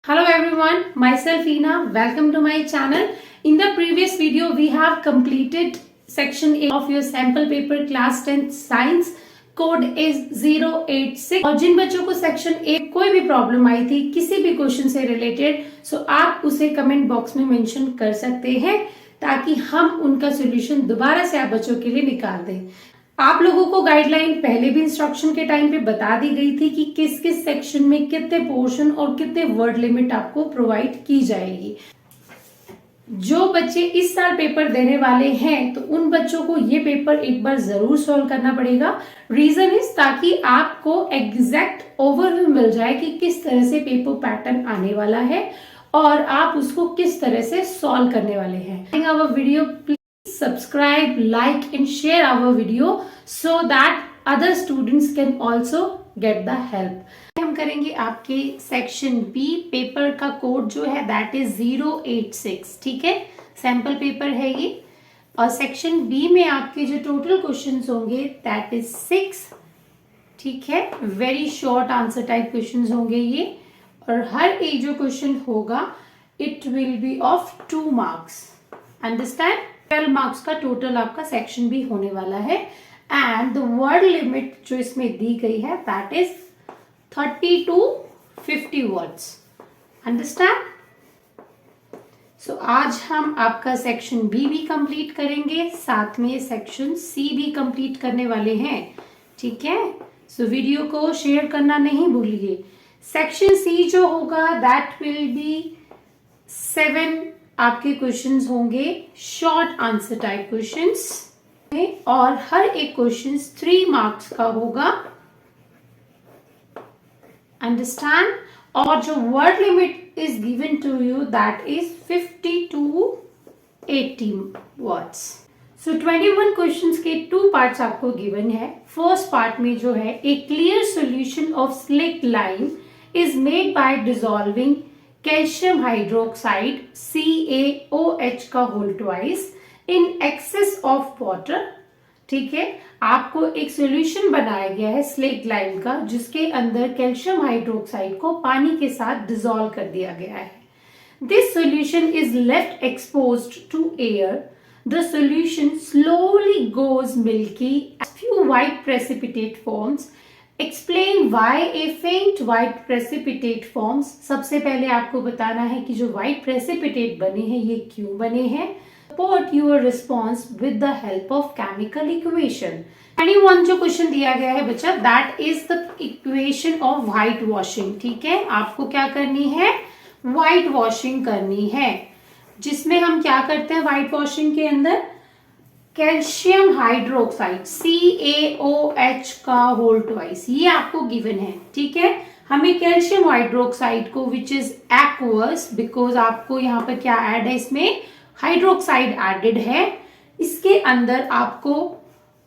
Hello everyone, myself Ina. Welcome to my channel. In the previous video, we have completed section A of your sample paper class 10th science. Code is 086 और जिन बच्चों को section A कोई भी problem आई थी किसी भी question से related so आप उसे कमेंट बॉक्स में मेंशन कर सकते हैं ताकि हम उनका सॉल्यूशन दोबारा से आप बच्चों के लिए निकाल दें। आप लोगों को गाइडलाइन पहले भी इंस्ट्रक्शन के टाइम पे बता दी गई थी कि किस किस सेक्शन में कितने पोर्शन और कितने वर्ड लिमिट आपको प्रोवाइड की जाएगी। जो बच्चे इस साल पेपर देने वाले हैं तो उन बच्चों को ये पेपर एक बार जरूर सॉल्व करना पड़ेगा। रीजन इज ताकि आपको एग्जैक्ट ओवरव्यू मिल जाए कि किस तरह से पेपर पैटर्न आने वाला है और आप उसको किस तरह से सॉल्व करने वाले हैं। Our video please subscribe, like and share our video so that other students can also get the help. हम करेंगे आपके सेक्शन बी पेपर का कोड जो है दैट इज 086। ठीक है, सैंपल पेपर है ये और सेक्शन बी में आपके जो टोटल क्वेश्चंस होंगे दैट इज 6। ठीक है, very short answer type questions होंगे ये और हर एक जो क्वेश्चन होगा it will B of 2 marks. Understand? 12 marks का टोटल आपका सेक्शन बी होने वाला है एंड द वर्ड लिमिट जो इसमें दी गई है that is 30 to 50 words. Understand? So आज हम आपका सेक्शन बी भी कंप्लीट करेंगे, साथ में सेक्शन सी भी कंप्लीट करने वाले हैं। ठीक है, सो वीडियो को शेयर करना नहीं भूलिए। सेक्शन सी जो होगा दैट विल बी 7 आपके क्वेश्चंस होंगे, शॉर्ट आंसर टाइप क्वेश्चंस और हर एक क्वेश्चन 3 मार्क्स का होगा। अंडरस्टैंड? और जो word limit is given to you that is 50 to 80 words. So 21 questions के 2 पार्ट्स आपको गिवन है। फर्स्ट पार्ट में जो है a clear solution of slaked lime is made by dissolving calcium hydroxide CaOH का whole twice in excess of water. ठीक है, आपको एक सॉल्यूशन बनाया गया है स्लेट लाइम का जिसके अंदर कैल्शियम हाइड्रोक्साइड को पानी के साथ डिसॉल्व कर दिया गया है। This solution is left exposed to air. The solution slowly goes milky few white precipitate forms. Explain why a faint white precipitate forms. सबसे पहले आपको बताना है कि जो व्हाइट प्रेसिपिटेट बने हैं ये क्यों बने हैं। Support your response with the help of chemical equation. 21 जो क्वेश्चन दिया गया है बच्चा that is the equation of white washing। ठीक है, आपको क्या करनी है, white washing करनी है जिसमें हम क्या करते हैं white washing के अंदर कैल्शियम हाइड्रोक्साइड CaOH का होल ट्वाइस ये आपको गिवन है। ठीक है, हमें कैल्शियम हाइड्रोक्साइड को विच इज एक्वस बिकॉज आपको यहाँ पर क्या ऐड है, इसमें हाइड्रोक्साइड एडेड है, इसके अंदर आपको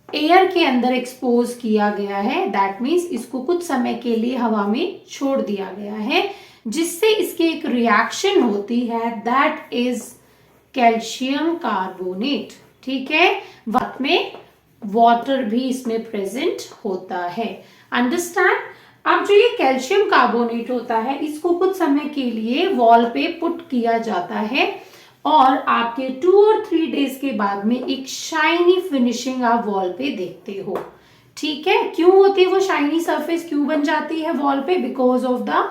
एयर के अंदर एक्सपोज किया गया है। दैट मीन्स इसको कुछ समय के लिए हवा में छोड़ दिया गया है जिससे इसके एक रिएक्शन होती है दैट इज कैल्शियम कार्बोनेट। ठीक है, वक्त में वाटर भी इसमें प्रेजेंट होता है। अंडरस्टैंड? अब जो ये कैल्शियम कार्बोनेट होता है इसको कुछ समय के लिए वॉल पे पुट किया जाता है और आपके 2 और 3 डेज के बाद में एक शाइनी फिनिशिंग आप वॉल पे देखते हो। ठीक है, क्यों होती है वो शाइनी सरफेस, क्यों बन जाती है वॉल पे? Because of the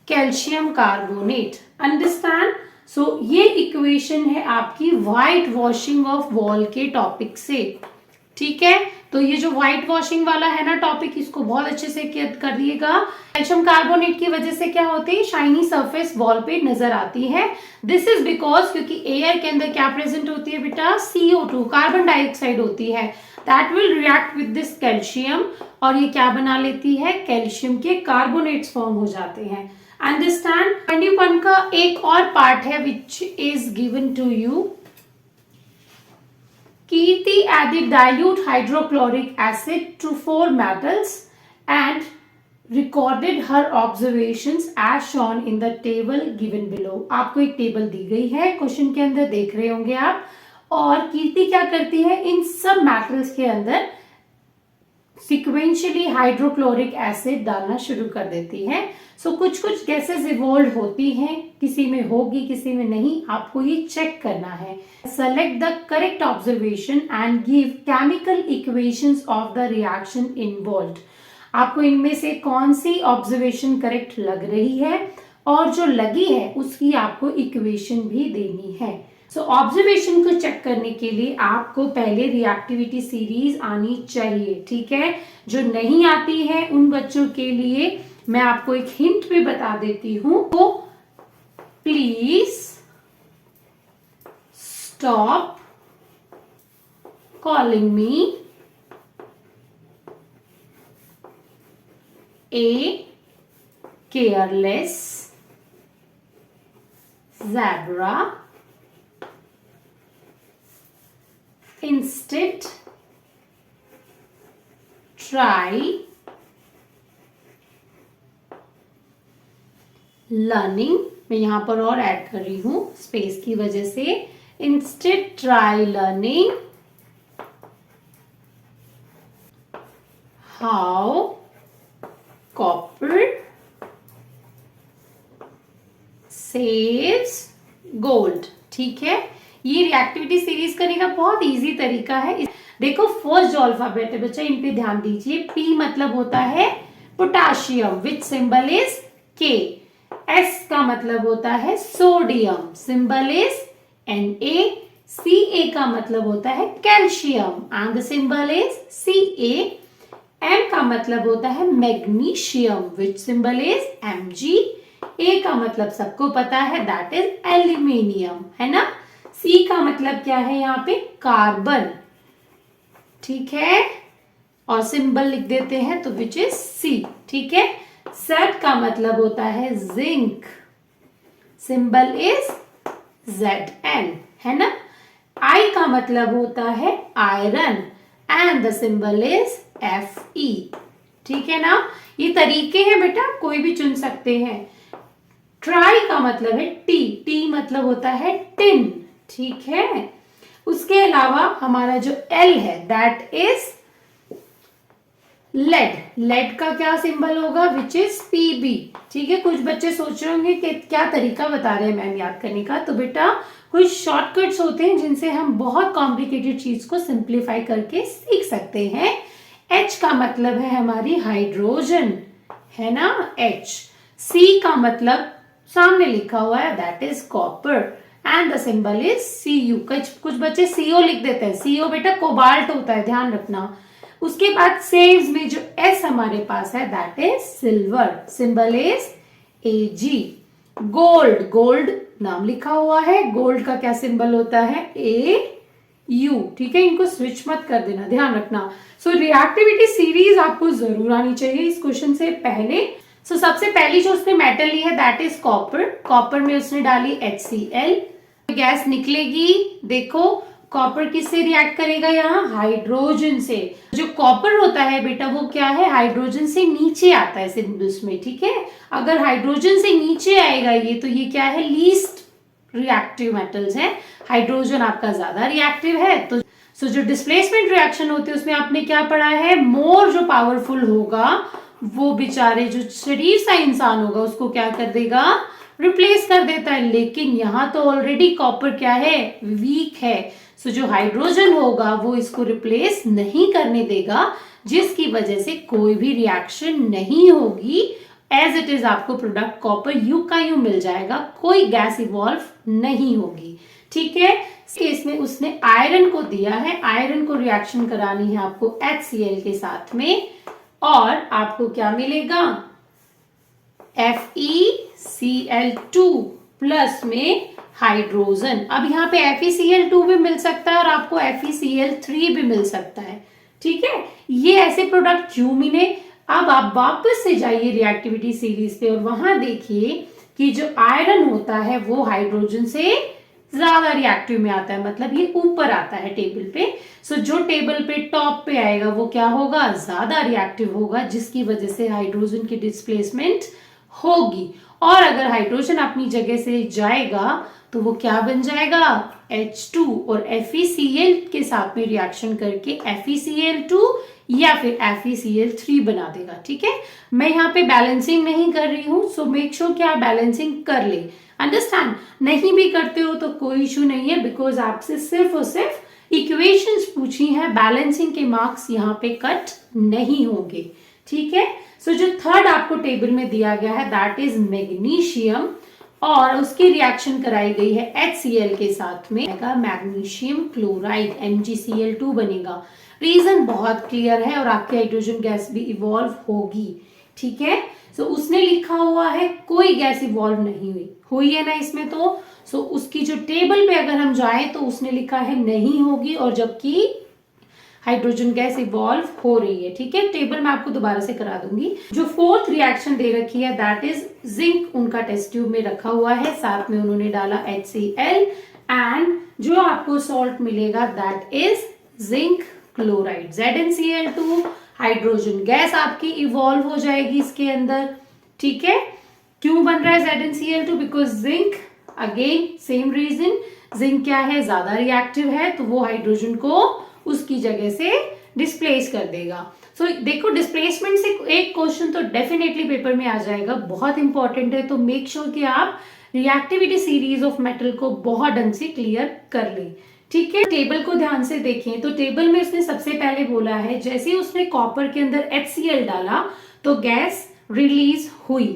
calcium carbonate. Understand? So ये इक्वेशन है आपकी व्हाइट वॉशिंग ऑफ वॉल के टॉपिक से। ठीक है, तो ये जो व्हाइट वॉशिंग वाला है ना टॉपिक इसको बहुत अच्छे से कर दिएगा। कैल्शियम कार्बोनेट की वजह से क्या होती है, शाइनी सरफेस वॉल पे नजर आती है। दिस इज बिकॉज क्योंकि एयर के अंदर क्या प्रेजेंट होती है बेटा, CO2 कार्बन डाइऑक्साइड होती है that will react with this calcium और ये क्या बना लेती है, कैल्शियम के कार्बोनेट्स फॉर्म हो जाते हैं। अंडरस्टैंड? 21 का एक और पार्ट है which is given to you. Kirti added dilute hydrochloric acid to 4 metals and recorded her observations as shown in the table given below। आपको एक टेबल दी गई है, क्वेश्चन के अंदर देख रहे होंगे आप, और कीर्ति क्या करती है, इन सब मेटल्स के अंदर सिक्वेंशियली हाइड्रोक्लोरिक एसिड डालना शुरू कर देती है। सो कुछ कुछ गैसेस इवॉल्व होती हैं, किसी में होगी किसी में नहीं, आपको ये चेक करना है। Select the correct observation and give chemical equations of the reaction involved. आपको इनमें से कौन सी ऑब्जर्वेशन करेक्ट लग रही है और जो लगी है उसकी आपको इक्वेशन भी देनी है। सो ऑब्जर्वेशन को चेक करने के लिए आपको पहले रिएक्टिविटी सीरीज आनी चाहिए, ठीक है। जो नहीं आती है उन बच्चों के लिए मैं आपको एक हिंट भी बता देती हूं, तो please stop calling me a careless zebra. Instead, try learning. मैं यहां पर और ऐड कर रही हूं स्पेस की वजह से। Instead, try learning how copper saves gold। ठीक है, ये रिएक्टिविटी सीरीज करने का बहुत इजी तरीका है। देखो फर्स्ट जो अल्फाबेट है बच्चा, इन पे ध्यान दीजिए। पी मतलब होता है पोटाशियम विच सिंबल इज के। एस का मतलब होता है sodium, symbol is Na। Ca का मतलब होता है calcium and the symbol is Ca। M का मतलब होता है magnesium which symbol is Mg। A का मतलब सबको पता है दैट इज एल्यूमिनियम, है ना। C का मतलब क्या है यहाँ पे, कार्बन, ठीक है, और सिंबल लिख देते हैं तो विच इज C, ठीक है। Z का मतलब होता है जिंक, सिंबल इज Zn, है ना। I का मतलब होता है iron and the symbol is Fe, ठीक है ना। ये तरीके हैं बेटा, कोई भी चुन सकते हैं। ट्राई का मतलब है टी, टी मतलब होता है टिन, ठीक है। उसके अलावा हमारा जो L है दैट इज लेड। लेड का क्या सिंबल होगा, विच इज Pb, ठीक है। कुछ बच्चे सोच रहे होंगे कि क्या तरीका बता रहे हैं मैम याद करने का, तो बेटा कुछ शॉर्टकट्स होते हैं जिनसे हम बहुत कॉम्प्लिकेटेड चीज को सिंप्लीफाई करके सीख सकते हैं। H का मतलब है हमारी हाइड्रोजन, है ना, H। C का मतलब सामने लिखा हुआ है that is copper and the symbol is Cu। कुछ बच्चे CO लिख देते हैं, CO बेटा कोबाल्ट होता है, ध्यान रखना। उसके बाद सेव्स में जो S हमारे पास है that is silver, symbol is Ag। Gold, gold नाम लिखा हुआ है, गोल्ड का क्या सिंबल होता है, Au, ठीक है। इनको स्विच मत कर देना, ध्यान रखना। सो रिएक्टिविटी सीरीज आपको जरूर आनी चाहिए इस क्वेश्चन से पहले। सो सबसे पहली जो उसने मेटल ली है दैट इज कॉपर। कॉपर में उसने डाली HCl, गैस निकलेगी। देखो कॉपर किससे रिएक्ट करेगा, यहाँ हाइड्रोजन से। जो कॉपर होता है बेटा वो क्या है, हाइड्रोजन से नीचे आता है सिंबल्स में, ठीक है। अगर हाइड्रोजन से नीचे आएगा ये, तो ये क्या है, लीस्ट रिएक्टिव मेटल्स है। हाइड्रोजन आपका ज्यादा रिएक्टिव है। तो जो डिस्प्लेसमेंट रिएक्शन होती है उसमें आपने क्या पढ़ा है, मोर जो पावरफुल होगा वो बेचारे जो शरीफ सा इंसान होगा उसको क्या कर देगा, रिप्लेस कर देता है। लेकिन यहाँ तो ऑलरेडी कॉपर क्या है, वीक है। सो जो हाइड्रोजन होगा वो इसको रिप्लेस नहीं करने देगा, जिसकी वजह से कोई भी रिएक्शन नहीं होगी। एज इट इज आपको प्रोडक्ट कॉपर यू का यू मिल जाएगा, कोई गैस इवॉल्व नहीं होगी, ठीक है। केस में उसने आयरन को दिया है, आयरन को रिएक्शन करानी है आपको HCl के साथ में, और आपको क्या मिलेगा, FeCl2 प्लस में हाइड्रोजन। अब यहाँ पे FeCl2 भी मिल सकता है और आपको FeCl3 भी मिल सकता है, ठीक है। ये ऐसे प्रोडक्ट क्यों मिले। अब आप वापस से जाइए रिएक्टिविटी सीरीज पे और वहां देखिए कि जो आयरन होता है वो हाइड्रोजन से ज्यादा रिएक्टिव में आता है, मतलब ये ऊपर आता है टेबल पे। सो जो टेबल पे टॉप पे आएगा वो क्या होगा, ज्यादा रिएक्टिव होगा, जिसकी वजह से हाइड्रोजन की डिस्प्लेसमेंट होगी। और अगर हाइड्रोजन अपनी जगह से जाएगा तो वो क्या बन जाएगा, H2, और FeCl के साथ में रिएक्शन करके FeCl2 या फिर FeCl3 बना देगा। ठीक है, मैं यहाँ पे बैलेंसिंग नहीं कर रही हूँ, सो मेक श्योर कि आप बैलेंसिंग कर ले। अंडरस्टैंड, नहीं भी करते हो तो कोई इशू नहीं है, बिकॉज आपसे सिर्फ और सिर्फ इक्वेशंस पूछी है, बैलेंसिंग के मार्क्स यहाँ पे कट नहीं होंगे। ठीक है, सो जो थर्ड आपको टेबल में दिया गया है दैट इज मैग्नीशियम, और उसकी रिएक्शन कराई गई है HCl के साथ में, मैग्नीशियम क्लोराइड MgCl2 बनेगा। रीजन बहुत क्लियर है, और आपकी हाइड्रोजन गैस भी इवॉल्व होगी। ठीक है, सो उसने लिखा हुआ है कोई गैस इवॉल्व नहीं हुई है ना इसमें, तो सो उसकी जो टेबल पे अगर हम जाए तो उसने लिखा है नहीं होगी, और जबकि हाइड्रोजन गैस इवॉल्व हो रही है। ठीक है, टेबल मैं आपको दोबारा से करा दूंगी। जो फोर्थ रिएक्शन दे रखी है दैट इज जिंक, उनका टेस्ट ट्यूब में रखा हुआ है, साथ में उन्होंने डाला HCl, एंड जो आपको सॉल्ट मिलेगा that is zinc chloride ZnCl2। Hydrogen gas आपकी इवॉल्व हो जाएगी इसके अंदर। ठीक है, क्यों बन रहा है ZnCl2? Because zinc, again same reason, zinc क्या है, ज्यादा रिएक्टिव है, तो वो हाइड्रोजन को उसकी जगह से डिस्प्लेस कर देगा। सो देखो, डिस्प्लेसमेंट से एक क्वेश्चन तो डेफिनेटली पेपर में आ जाएगा, बहुत इंपॉर्टेंट है, तो मेक श्योर कि आप रिएक्टिविटी सीरीज ऑफ मेटल को बहुत ढंग से क्लियर कर लें। ठीक है, टेबल को ध्यान से देखें तो टेबल में उसने सबसे पहले बोला है जैसे ही उसने कॉपर के अंदर HCl डाला तो गैस रिलीज हुई।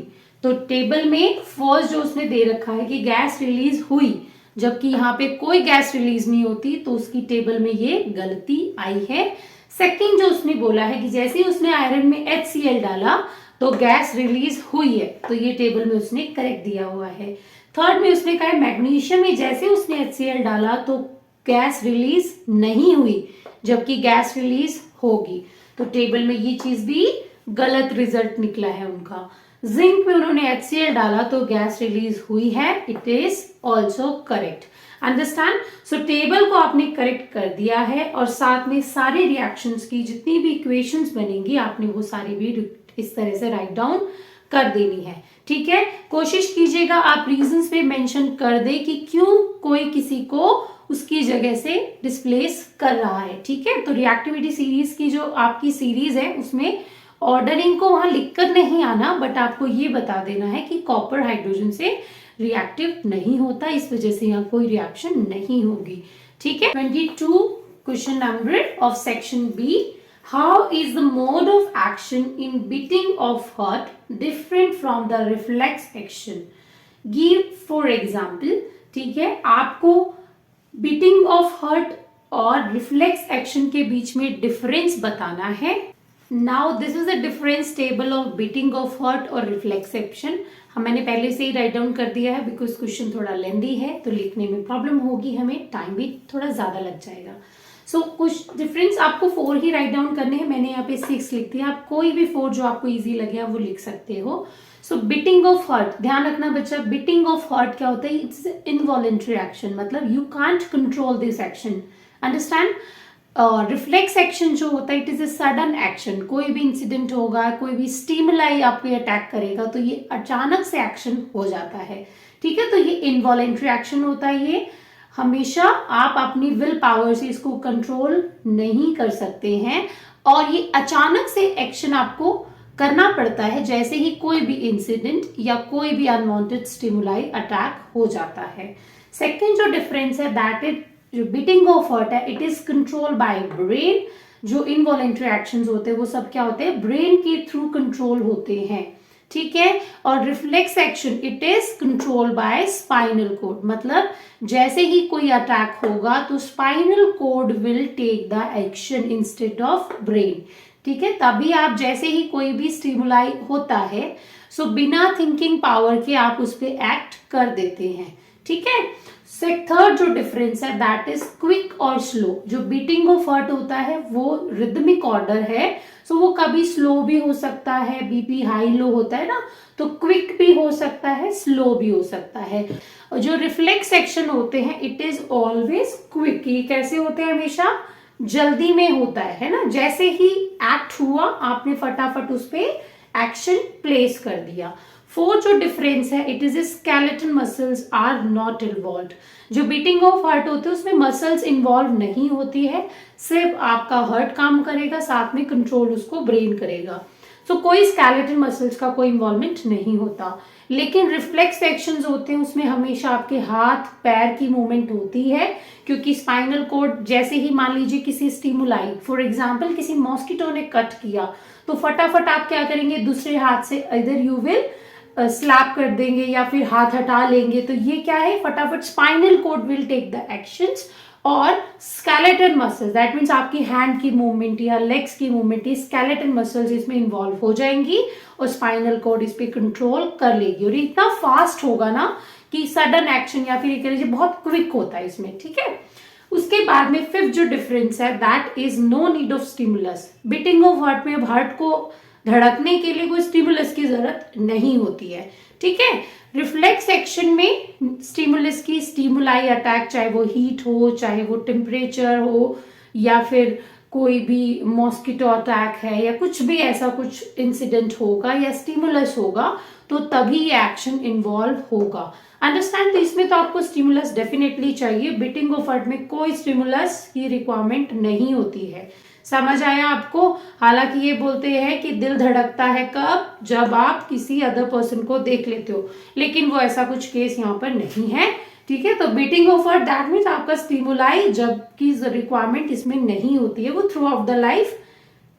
तो टेबल में फर्स्ट जो उसने दे रखा है कि गैस रिलीज हुई, जबकि यहाँ पे कोई गैस रिलीज नहीं होती, तो उसकी टेबल में ये गलती आई है। सेकंड जो उसने बोला है कि जैसे ही उसने आयरन में HCl डाला तो गैस रिलीज हुई है, तो ये टेबल में उसने करेक्ट दिया हुआ है। थर्ड में उसने कहा है मैग्नीशियम में जैसे उसने HCl डाला तो गैस रिलीज नहीं हुई, जबकि गैस रिलीज होगी, तो टेबल में ये चीज भी गलत रिजल्ट निकला है उनका। जिंक में उन्होंने HCl डाला तो गैस रिलीज हुई है, it is also correct. Understand, so table को आपने करेक्ट कर दिया है, और साथ में सारे रिएक्शंस की जितनी भी इक्वेशंस बनेंगी आपने वो सारी भी इस तरह से राइट डाउन कर देनी है। ठीक है, कोशिश कीजिएगा आप रीजंस पे मेंशन कर दे कि क्यों कोई किसी को उसकी जगह से डिस्प्लेस कर रहा है। ठीक है, तो रिएक्टिविटी सीरीज की जो आपकी सीरीज है उसमें ऑर्डरिंग को वहां लिखकर नहीं आना, बट आपको ये बता देना है कि कॉपर हाइड्रोजन से रिएक्टिव नहीं होता, इस वजह से यहाँ कोई रिएक्शन नहीं होगी। ठीक है, 22 question number of section B, how is the mode of action in beating of heart different from the reflex action, give for example. ठीक है, आपको बीटिंग ऑफ हार्ट और रिफ्लेक्स एक्शन के बीच में डिफरेंस बताना है। Now this is the difference table of beating of heart और रिफ्लेक्स एक्शन। मैंने पहले से ही राइट डाउन कर दिया है, बिकॉज क्वेश्चन थोड़ा लेंदी है तो लिखने में प्रॉब्लम होगी, हमें टाइम भी थोड़ा ज्यादा लग जाएगा। सो कुछ डिफरेंस आपको 4 ही राइट डाउन करने हैं, मैंने यहाँ पे 6 लिख दिया, आप कोई भी 4 जो आपको इजी लगे आप वो लिख सकते हो। सो बीटिंग ऑफ हार्ट, ध्यान रखना बच्चा, बीटिंग ऑफ हार्ट क्या होता है, इट्स इनवॉलेंट्री एक्शन, मतलब you can't control this action. Understand, reflex action जो होता है it is a sudden action, कोई भी इंसिडेंट होगा, कोई भी स्टिमुलाई आप पे अटैक करेगा तो ये अचानक से एक्शन हो जाता है। ठीक है, तो ये इनवॉलेंट्री एक्शन होता है, ये हमेशा आप अपनी विल पावर से इसको कंट्रोल नहीं कर सकते हैं, और ये अचानक से एक्शन आपको करना पड़ता है जैसे ही कोई भी इंसिडेंट या कोई भी अनवांटेड स्टिमुलाई अटैक हो जाता है। सेकेंड जो डिफरेंस है दैट इज जो बीटिंग ऑफ हार्ट है it is control bye brain, जो इनवॉलेंट्री एक्शंस होते हैं वो सब क्या होते हैं, ब्रेन के थ्रू कंट्रोल होते हैं। ठीक है, और reflex action it is control by spinal cord, मतलब जैसे ही कोई अटैक होगा तो spinal cord will take the action instead of brain. ठीक है, तभी आप जैसे ही कोई भी स्टिमुलाई होता है सो बिना थिंकिंग पावर के आप उस पर एक्ट कर देते हैं। ठीक है, थर्ड जो डिफरेंस है दैट इज क्विक और स्लो। जो बीटिंग ऑफ हार्ट होता है वो रिदमिक ऑर्डर है, सो वो कभी स्लो भी हो सकता है, बीपी हाई लो होता है ना, तो क्विक भी हो सकता है, स्लो भी हो सकता है। और जो रिफ्लेक्स एक्शन होते हैं इट इज ऑलवेज क्विक, ये कैसे होते हैं, हमेशा जल्दी में होता है ना, जैसे ही एक्ट हुआ आपने फटाफट उस पर एक्शन प्लेस कर दिया। फोर्थ जो डिफरेंस है, it is skeleton muscles are not involve. जो बीटिंग ऑफ हार्ट होते हैं उसमें मसल्स इन्वॉल्व नहीं होती है, सिर्फ आपका हार्ट काम करेगा, साथ में कंट्रोल उसको ब्रेन करेगा। सो कोई स्केलेटन मसल्स का कोई इन्वॉल्वमेंट नहीं होता। लेकिन रिफ्लेक्स एक्शंस होते हैं उसमें हमेशा आपके हाथ पैर की मूवमेंट होती है, क्योंकि स्पाइनल कोड जैसे ही मान लीजिए किसी स्टिमुलाई, फॉर एग्जांपल किसी मॉस्किटो ने कट किया, तो फटाफट आप क्या करेंगे, दूसरे हाथ से इधर यू विल स्लैप कर देंगे या फिर हाथ हटा लेंगे। तो ये क्या है, फटाफट spinal cord will take the actions, और स्केलेटन मसल्स दैट मीन्स आपकी हैंड की मूवमेंट या लेग्स की मूवमेंट, ये स्केलेटन मसल्स इसमें इन्वॉल्व हो जाएंगी और स्पाइनल कोड इस पे कंट्रोल कर लेगी। और इतना फास्ट होगा ना कि सडन एक्शन या फिर कह लीजिए बहुत क्विक होता है इसमें, ठीक है। उसके बाद में फिफ्थ जो डिफरेंस है, that is no need of stimulus. Beating of heart में अब हार्ट को धड़कने के लिए कोई स्टिमुलस की जरूरत नहीं होती है, ठीक है। रिफ्लेक्स एक्शन में स्टिमुलस की स्टिमुलाई अटैक, चाहे वो हीट हो, चाहे वो टेम्परेचर हो, या फिर कोई भी मॉस्किटो अटैक है, या कुछ भी ऐसा कुछ इंसिडेंट होगा या स्टिमुलस होगा, तो तभी ये एक्शन इन्वॉल्व होगा। अंडरस्टैंड। तो इसमें तो आपको स्टिमुलस डेफिनेटली चाहिए। बीटिंग ऑफ हार्ट में कोई स्टिमुलस की रिक्वायरमेंट नहीं होती है। समझ आया आपको। हालांकि ये बोलते हैं कि दिल धड़कता है कब, जब आप किसी अदर पर्सन को देख लेते हो, लेकिन वो ऐसा कुछ केस यहाँ पर नहीं है, ठीक है। तो beating of heart that means आपका स्टिमुलाई जबकि रिक्वायरमेंट इसमें नहीं होती है, वो throughout the life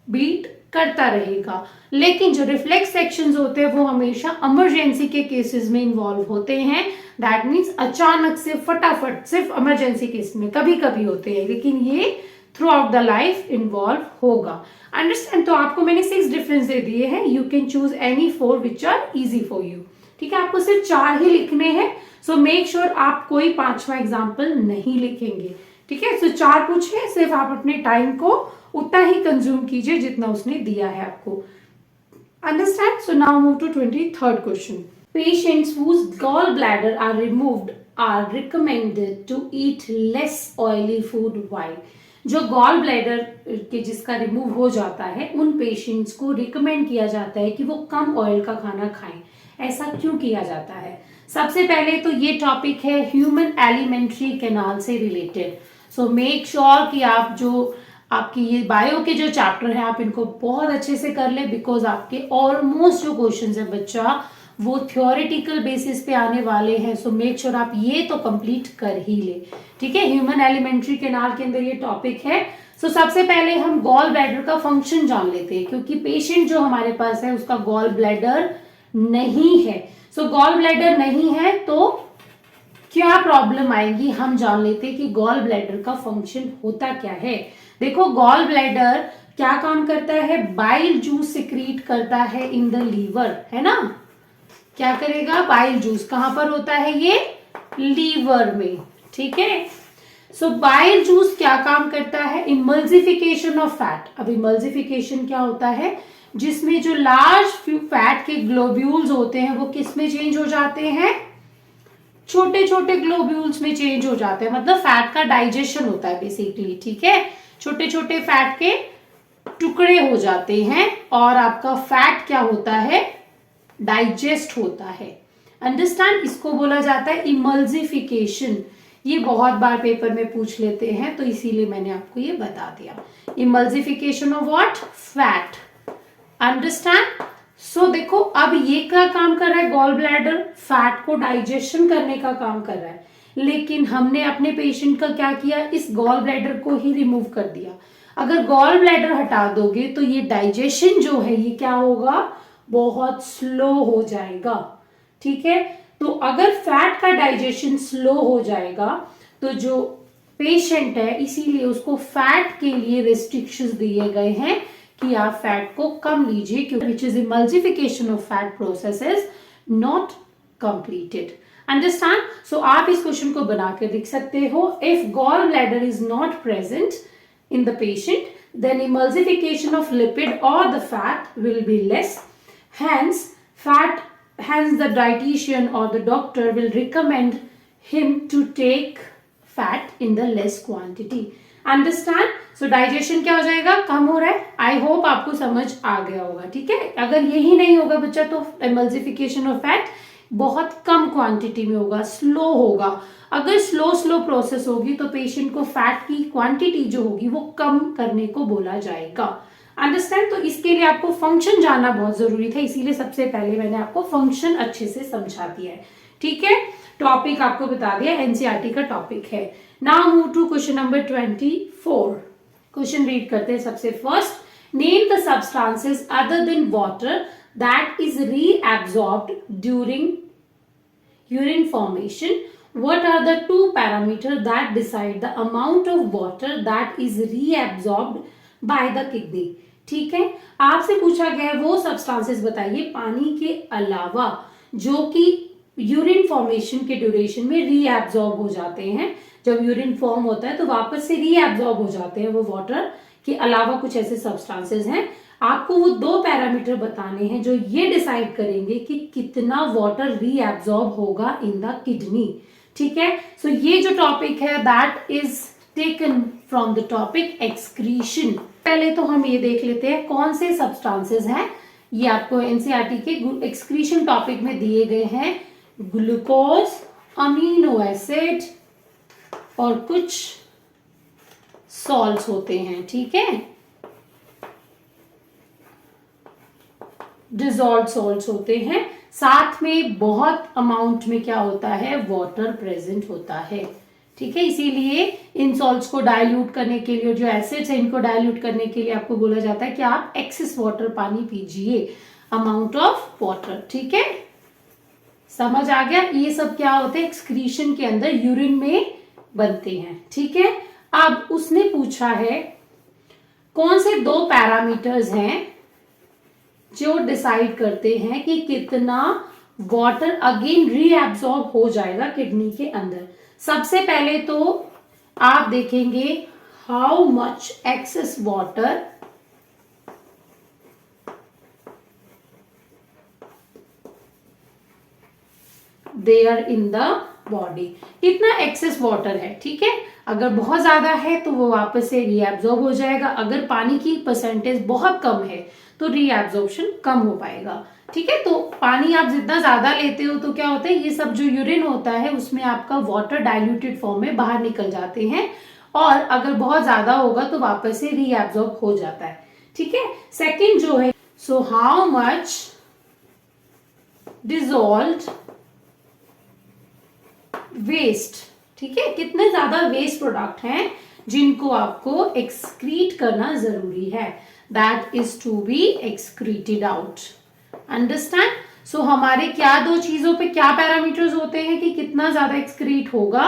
beat करता रहेगा। लेकिन जो रिफ्लेक्स एक्शंस होते हैं वो हमेशा इमरजेंसी के केसेस में इन्वॉल्व होते हैं। दैट मीन्स अचानक से फटाफट सिर्फ इमरजेंसी केस में कभी कभी होते हैं, लेकिन ये throughout the life involve होगा। अंडरस्टैंड। तो आपको मैंने 6 डिफरेंस दे दिए हैं, you can choose any 4 which are easy for you, ठीक है। आपको सिर्फ 4 ही लिखने हैं, सो मेक श्योर आप कोई 5वां एग्जाम्पल नहीं लिखेंगे, ठीक है। सो 4 पूछे, सिर्फ आप अपने टाइम को उतना ही कंज्यूम कीजिए जितना उसने दिया है आपको। Understand. So now move to 23rd question. Patients whose gallbladder are removed are recommended to eat less oily food while। जो गॉल ब्लैडर के जिसका रिमूव हो जाता है, उन पेशेंट्स को रिकमेंड किया जाता है कि वो कम ऑयल का खाना खाएं। ऐसा क्यों किया जाता है? सबसे पहले तो ये टॉपिक है ह्यूमन एलिमेंट्री कैनाल से रिलेटेड। सो मेक श्योर कि आप जो आपकी ये बायो के जो चैप्टर है आप इनको बहुत अच्छे से कर ले, बिकॉज आपके ऑलमोस्ट जो क्वेश्चन है बच्चा वो थ्योरेटिकल बेसिस पे आने वाले हैं। सो मेक श्योर आप ये तो कंप्लीट कर ही ले, ठीक है। ह्यूमन एलिमेंट्री कैनाल के अंदर ये टॉपिक है। सो सबसे पहले हम गॉल ब्लैडर का फंक्शन जान लेते हैं, क्योंकि पेशेंट जो हमारे पास है उसका गॉल ब्लैडर नहीं है। सो गॉल ब्लैडर नहीं है तो क्या प्रॉब्लम आएगी, हम जान लेते हैं कि गॉल ब्लैडर का फंक्शन होता क्या है। देखो, गॉल ब्लैडर क्या काम करता है, बाइल जूस सिक्रीट करता है इन द लीवर, है ना। क्या करेगा, बाइल जूस कहां पर होता है, ये लीवर में, ठीक है। सो बाइल जूस क्या काम करता है, इमल्सिफिकेशन ऑफ फैट। अब इमल्सिफिकेशन क्या होता है, जिसमें जो लार्ज फैट के ग्लोब्यूल्स होते हैं वो किस में चेंज हो जाते हैं, छोटे छोटे ग्लोब्यूल्स में चेंज हो जाते हैं। मतलब फैट का डाइजेशन होता है बेसिकली, ठीक है। छोटे छोटे फैट के टुकड़े हो जाते हैं और आपका फैट क्या होता है, डाइजेस्ट होता है। अंडरस्टैंड। इसको बोला जाता है इमल्सिफिकेशन। ये बहुत बार पेपर में पूछ लेते हैं, तो इसीलिए मैंने आपको ये बता दिया। Emulsification of what, fat. Understand. So देखो, अब ये क्या काम कर रहा है, गॉल ब्लैडर फैट को डाइजेशन करने का काम कर रहा है, लेकिन हमने अपने पेशेंट का क्या किया, इस गॉल ब्लैडर को ही रिमूव कर दिया। अगर गॉल ब्लैडर हटा दोगे तो ये डाइजेशन जो है ये क्या होगा, बहुत स्लो हो जाएगा, ठीक है। तो अगर फैट का डाइजेशन स्लो हो जाएगा तो जो पेशेंट है, इसीलिए उसको फैट के लिए रेस्ट्रिक्शंस दिए गए हैं कि आप फैट को कम लीजिए, क्योंकि which is emulsification of fat process is not completed. Understand. So आप इस क्वेश्चन को बनाकर लिख सकते हो, if gall bladder is not present in the patient, then emulsification of lipid or the fat will be less. Hence the dietitian or the doctor will recommend him to take fat in the less quantity. Understand? So digestion क्या हो जाएगा, कम हो रहा है। आई hope आपको समझ आ गया होगा, ठीक है। अगर यही नहीं होगा बच्चा तो एमल्सिफिकेशन ऑफ फैट बहुत कम क्वांटिटी में होगा, स्लो होगा। अगर स्लो प्रोसेस होगी तो पेशेंट को फैट की क्वांटिटी जो होगी वो कम करने को बोला जाएगा। अंडरस्टैंड? तो इसके लिए आपको फंक्शन जानना बहुत जरूरी था, इसीलिए सबसे पहले मैंने आपको फंक्शन अच्छे से समझा दिया है, ठीक है। टॉपिक आपको बता दिया, एनसीईआरटी का टॉपिक है। Now move to question number 24। Question read करते हैं। सबसे first, name the substances other than water that is reabsorbed during urine formation. What are the two parameters that decide the amount of water that is reabsorbed by the kidney? ठीक है, आपसे पूछा गया है वो सब्सटेंसेस बताइए पानी के अलावा जो कि यूरिन फॉर्मेशन के ड्यूरेशन में रीएब्सॉर्ब हो जाते हैं। जब यूरिन फॉर्म होता है तो वापस से रीएब्सॉर्ब हो जाते हैं, वो वाटर के अलावा कुछ ऐसे सब्सटेंसेस हैं। आपको वो दो पैरामीटर बताने हैं जो ये डिसाइड करेंगे कि कितना वाटर रीएब्सॉर्ब होगा इन द किडनी, ठीक है। सो ये जो टॉपिक है that is taken from the topic excretion. पहले तो हम ये देख लेते हैं कौन से सब्सटेंसेस हैं। ये आपको एनसीईआरटी के एक्सक्रीशन टॉपिक में दिए गए हैं। ग्लूकोज, अमीनो एसिड और कुछ सॉल्ट्स होते हैं, ठीक है। डिजॉल्व सॉल्ट्स होते हैं, साथ में बहुत अमाउंट में क्या होता है, वाटर प्रेजेंट होता है, ठीक है। इसीलिए इन सॉल्ट्स को डाइल्यूट करने के लिए, जो एसिड्स है इनको डाइल्यूट करने के लिए आपको बोला जाता है कि आप एक्सेस वाटर पानी पीजिए, अमाउंट ऑफ वाटर, ठीक है। समझ आ गया? ये सब क्या होते हैं, एक्सक्रीशन के अंदर यूरिन में बनते हैं, ठीक है। अब उसने पूछा है कौन से दो पैरामीटर्स हैं जो डिसाइड करते हैं कि कितना वाटर अगेन रीएब्सॉर्ब हो जाएगा किडनी के अंदर। सबसे पहले तो आप देखेंगे how much excess water there in the body, कितना एक्सेस वाटर है, ठीक है। अगर बहुत ज्यादा है तो वो वापस से रीएब्सॉर्ब हो जाएगा, अगर पानी की परसेंटेज बहुत कम है तो रीएब्सॉर्प्शन कम हो पाएगा, ठीक है। तो पानी आप जितना ज्यादा लेते हो तो क्या होता है, ये सब जो यूरिन होता है उसमें आपका वाटर डाइल्यूटेड फॉर्म में बाहर निकल जाते हैं, और अगर बहुत ज्यादा होगा तो वापस से रीएब्सॉर्ब हो जाता है, ठीक है। सेकंड जो है, so how much dissolved waste, ठीक है, कितने ज्यादा वेस्ट प्रोडक्ट हैं जिनको आपको एक्सक्रीट करना जरूरी है, that is to be excreted out. Understand? So हमारे क्या दो चीजों पे क्या पैरामीटर्स होते हैं कि कितना ज्यादा एक्सक्रीट होगा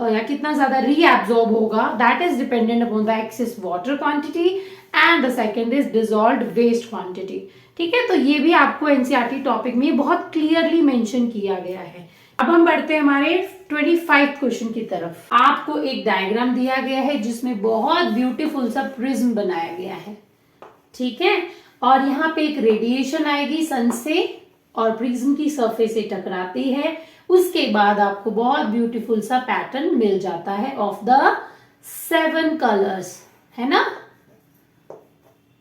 या कितना ज्यादा रीएब्सॉर्ब होगा, that is dependent upon the excess water quantity, and the second is dissolved waste quantity, ठीक है। तो ये भी आपको एनसीईआरटी टॉपिक में बहुत क्लियरली मेंशन किया गया है। अब हम बढ़ते हैं हमारे 25 क्वेश्चन की तरफ। आपको एक डायग्राम दिया गया है जिसमें बहुत ब्यूटीफुल सा प्रिज्म बनाया गया है, ठीक है। और यहाँ पे एक रेडिएशन आएगी सन से और प्रिज्म की सरफेस से टकराती है, उसके बाद आपको बहुत ब्यूटीफुल सा पैटर्न मिल जाता है ऑफ द 7 कलर्स, है ना।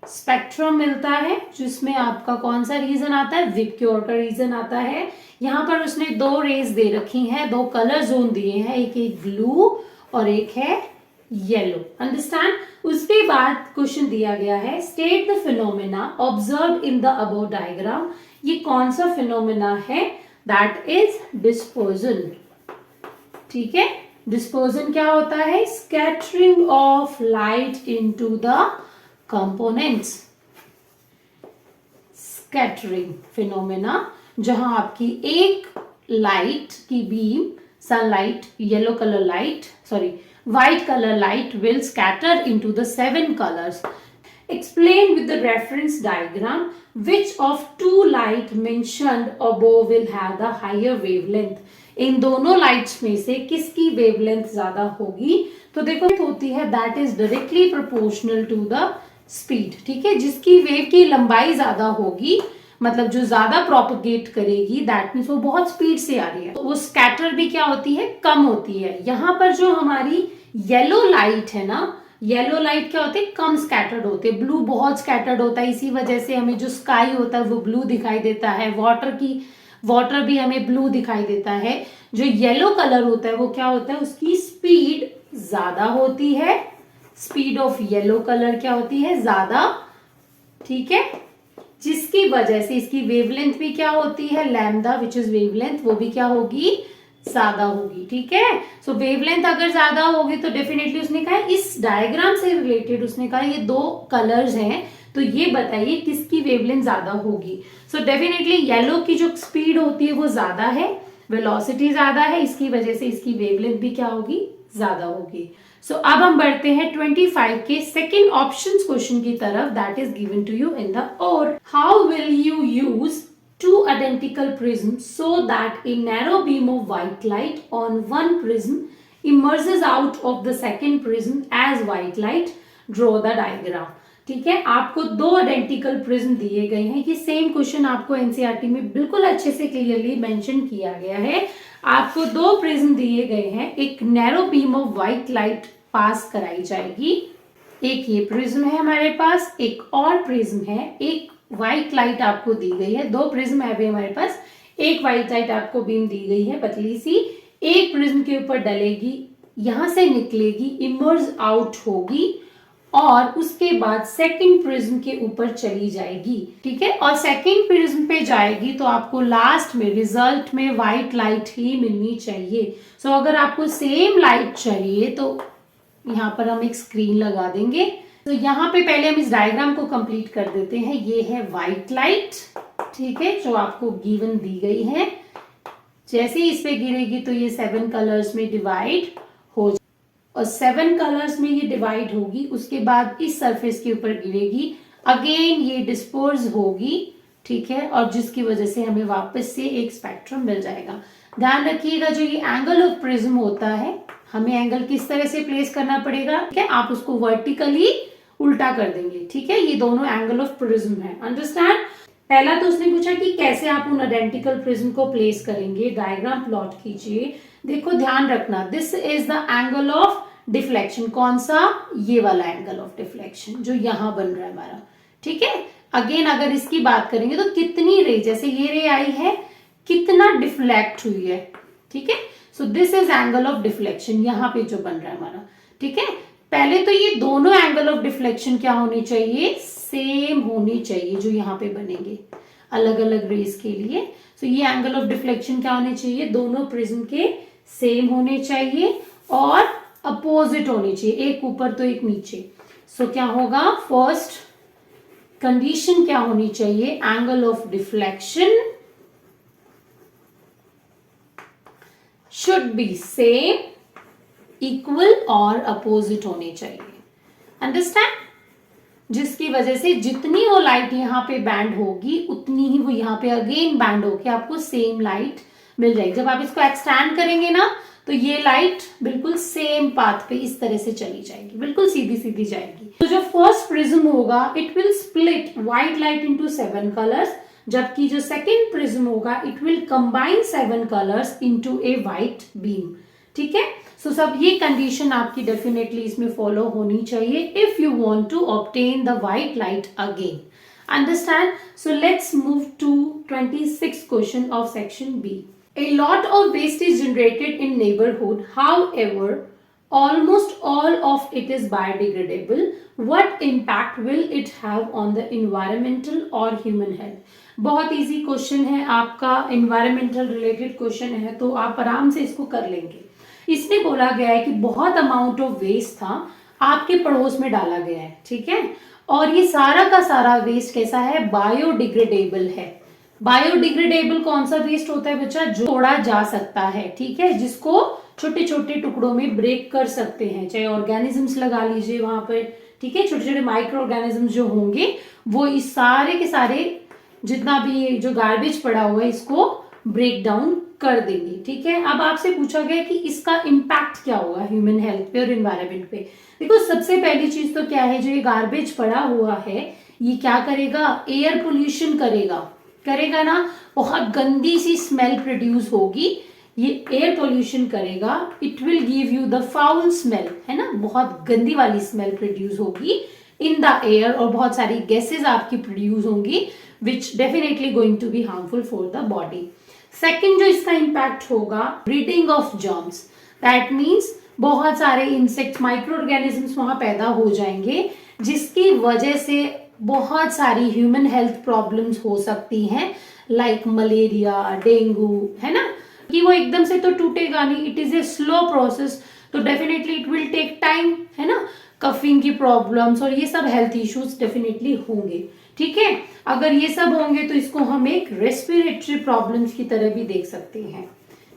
स्पेक्ट्रम मिलता है जिसमें आपका कौन सा रीजन आता है, विबक्योर का रीजन आता है। यहाँ पर उसने दो रेज दे रखी हैं, दो कलर जोन दिए हैं, एक एक ब्लू और एक है येलो। अंडरस्टैंड? उसके बाद क्वेश्चन दिया गया है, state the phenomena observe in the above diagram. ये कौन सा फिनोमेना है, दैट इज डिस्पर्जन, ठीक है। डिस्पर्जन क्या होता है, scattering of light into the components, scattering phenomena, जहां आपकी एक लाइट की beam, sunlight, yellow colour light, sorry white colour light will scatter into the 7 colours. Explain with the reference diagram which of two light mentioned above will have the higher wavelength. इन दोनों lights में से किसकी wavelength ज्यादा होगी, तो देखो होती है that is directly proportional to the speed, ठीक है। जिसकी वेव की लंबाई ज्यादा होगी, मतलब जो ज्यादा प्रोपोगेट करेगी, दैट मीन्स वो बहुत स्पीड से आ रही है, तो वो स्कैटर भी क्या होती है, कम होती है। यहाँ पर जो हमारी येलो लाइट है ना, येलो लाइट क्या होते हैं, कम स्कैटर्ड होते हैं, ब्लू बहुत स्कैटर्ड होता है, इसी वजह से हमें जो स्काई होता है वो ब्लू दिखाई देता है, वाटर भी हमें ब्लू दिखाई देता है। जो येलो कलर होता है वो क्या होता है, उसकी स्पीड ज्यादा होती है, स्पीड ऑफ येलो कलर क्या होती है, ज्यादा, ठीक है, जिसकी वजह से इसकी वेवलेंथ भी क्या होती है, लैम्डा विच इज वेवलेंथ, वो भी क्या होगी, ज्यादा होगी, ठीक है। सो वेवलेंथ अगर ज्यादा होगी तो डेफिनेटली उसने कहा इस डायग्राम से रिलेटेड उसने कहा ये दो कलर्स हैं, तो ये बताइए किसकी वेवलेंथ ज्यादा होगी। सो डेफिनेटली येलो की जो स्पीड होती है वो ज्यादा है, वेलोसिटी ज्यादा है, इसकी वजह से इसकी वेवलेंथ भी क्या होगी, ज्यादा होगी। सो अब हम बढ़ते हैं 25 के सेकेंड ऑप्शन क्वेश्चन की तरफ, that is given to you in the और how will you use two identical prisms so that a narrow beam of white light on one prism emerges out of the second prism as white light. Draw the diagram. ठीक है, आपको दो identical prism दिए गए हैं, ये same question आपको NCERT में बिल्कुल अच्छे से क्लियरली मेंशन किया गया है। आपको दो प्रिज्म दिए गए हैं, एक narrow beam of white light pass कराई जाएगी, एक ये प्रिज्म है हमारे पास, एक और प्रिज्म है, एक व्हाइट लाइट आपको दी गई है, दो प्रिज्म है अभी हमारे पास, एक व्हाइट लाइट आपको बीम दी गई है पतली सी, एक प्रिज्म के ऊपर डलेगी, यहां से निकलेगी, इमर्ज आउट होगी और उसके बाद सेकंड प्रिज्म के ऊपर चली जाएगी, ठीक है, और सेकंड प्रिज्म पे जाएगी तो आपको लास्ट में रिजल्ट में व्हाइट लाइट ही मिलनी चाहिए। सो अगर आपको सेम लाइट चाहिए तो यहाँ पर हम एक स्क्रीन लगा देंगे। तो यहाँ पे पहले हम इस डायग्राम को कंप्लीट कर देते हैं। ये है व्हाइट लाइट, ठीक है, जो आपको गिवन दी गई है, जैसे ही इस पे गिरेगी तो ये 7 कलर्स में डिवाइड हो जाए और 7 कलर्स में ये डिवाइड होगी, उसके बाद इस सरफेस के ऊपर गिरेगी, अगेन ये डिस्पोज होगी, ठीक है, और जिसकी वजह से हमें वापस से एक स्पेक्ट्रम मिल जाएगा। ध्यान रखिएगा जो ये एंगल ऑफ प्रिज्म होता है, हमें एंगल किस तरह से प्लेस करना पड़ेगा, ठीक है, आप उसको वर्टिकली उल्टा कर देंगे, ठीक है, ये दोनों एंगल ऑफ प्रिज्म है, अंडरस्टैंड। पहला तो उसने पूछा कि कैसे आप उन आइडेंटिकल प्रिज्म को प्लेस करेंगे, डायग्राम प्लॉट कीजिए। देखो ध्यान रखना, this is the angle of deflection, कौन सा, ये वाला एंगल ऑफ डिफ्लेक्शन जो यहां बन रहा है हमारा, ठीक है। अगेन अगर इसकी बात करेंगे तो कितनी रे, जैसे ये रे आई है, कितना डिफ्लेक्ट हुई है, ठीक है, so this is angle of deflection, यहाँ पे जो बन रहा है हमारा, ठीक है। पहले तो ये दोनों एंगल ऑफ डिफ्लेक्शन क्या होनी चाहिए, सेम होनी चाहिए, जो यहाँ पे बनेंगे अलग अलग रेस के लिए। सो ये एंगल ऑफ डिफ्लेक्शन क्या होने चाहिए, दोनों प्रिज्म के सेम होने चाहिए और अपोजिट होने चाहिए, एक ऊपर तो एक नीचे। सो क्या होगा, फर्स्ट कंडीशन क्या होनी चाहिए, angle of deflection should be same, equal और अपोजिट होने चाहिए, अंडरस्टैंड, जिसकी वजह से जितनी वो लाइट यहाँ पे बैंड होगी उतनी ही वो यहाँ पे अगेन बैंड होके आपको सेम लाइट मिल जाएगी। जब आप इसको एक्सटैंड करेंगे ना तो ये लाइट बिल्कुल सेम पाथ पे इस तरह से चली जाएगी, बिल्कुल सीधी सीधी जाएगी। तो जो फर्स्ट प्रिज्म होगा it will split white light into 7 colours, जबकि जो सेकेंड प्रिज्म होगा it will combine 7 colours into a white beam, ठीक है। सो सब ये कंडीशन आपकी डेफिनेटली इसमें फॉलो होनी चाहिए if you want to obtain the white light again, understand. So let's move to 26th question of section B. A lot of waste is generated in neighborhood, however almost all of it is biodegradable. What impact will it have on the environmental or human health? बहुत easy question है आपका, environmental related question है, तो आप आराम से इसको कर लेंगे। इसमें बोला गया है कि बहुत अमाउंट ऑफ वेस्ट था आपके पड़ोस में डाला गया है, ठीक है, और ये सारा का सारा वेस्ट कैसा है, बायोडिग्रेडेबल है। बायोडिग्रेडेबल कौन सा वेस्ट होता है बच्चा, जो तोड़ा जा सकता है, ठीक है, जिसको छोटे छोटे टुकड़ों में ब्रेक कर सकते हैं, चाहे ऑर्गेनिजम्स लगा लीजिए वहां पर, ठीक है, छोटे छोटे माइक्रो ऑर्गेनिजम्स जो होंगे वो इस सारे के सारे जितना भी जो गार्बेज पड़ा हुआ है इसको ब्रेक डाउन कर देंगे, ठीक है। अब आपसे पूछा गया कि इसका इम्पैक्ट क्या होगा ह्यूमन हेल्थ पे और एनवायरनमेंट पे। देखो सबसे पहली चीज तो क्या है, जो ये गार्बेज पड़ा हुआ है ये क्या करेगा, एयर पोल्यूशन करेगा ना, बहुत गंदी सी स्मेल प्रोड्यूस होगी, ये एयर पोल्यूशन करेगा, it will give you the foul smell, है ना, बहुत गंदी वाली स्मेल प्रोड्यूस होगी इन द एयर, और बहुत सारी गैसेज आपकी प्रोड्यूस होंगी which definitely going to be harmful for the body. Second जो इसका इम्पैक्ट होगा, breeding of germs, that means बहुत सारे इंसेक्ट माइक्रो ऑर्गेनिजम्स वहां पैदा हो जाएंगे, जिसकी वजह से बहुत सारी ह्यूमन हेल्थ प्रॉब्लम्स हो सकती हैं, लाइक मलेरिया, डेंगू, है ना, कि वो एकदम से तो टूटेगा नहीं, it is a slow process, तो definitely it will take time, है ना, कफिंग की प्रॉब्लम्स और ये सब हेल्थ इश्यूज डेफिनेटली होंगे, ठीक है। अगर ये सब होंगे तो इसको हम एक रेस्पिरेटरी प्रॉब्लम्स की तरह भी देख सकते हैं,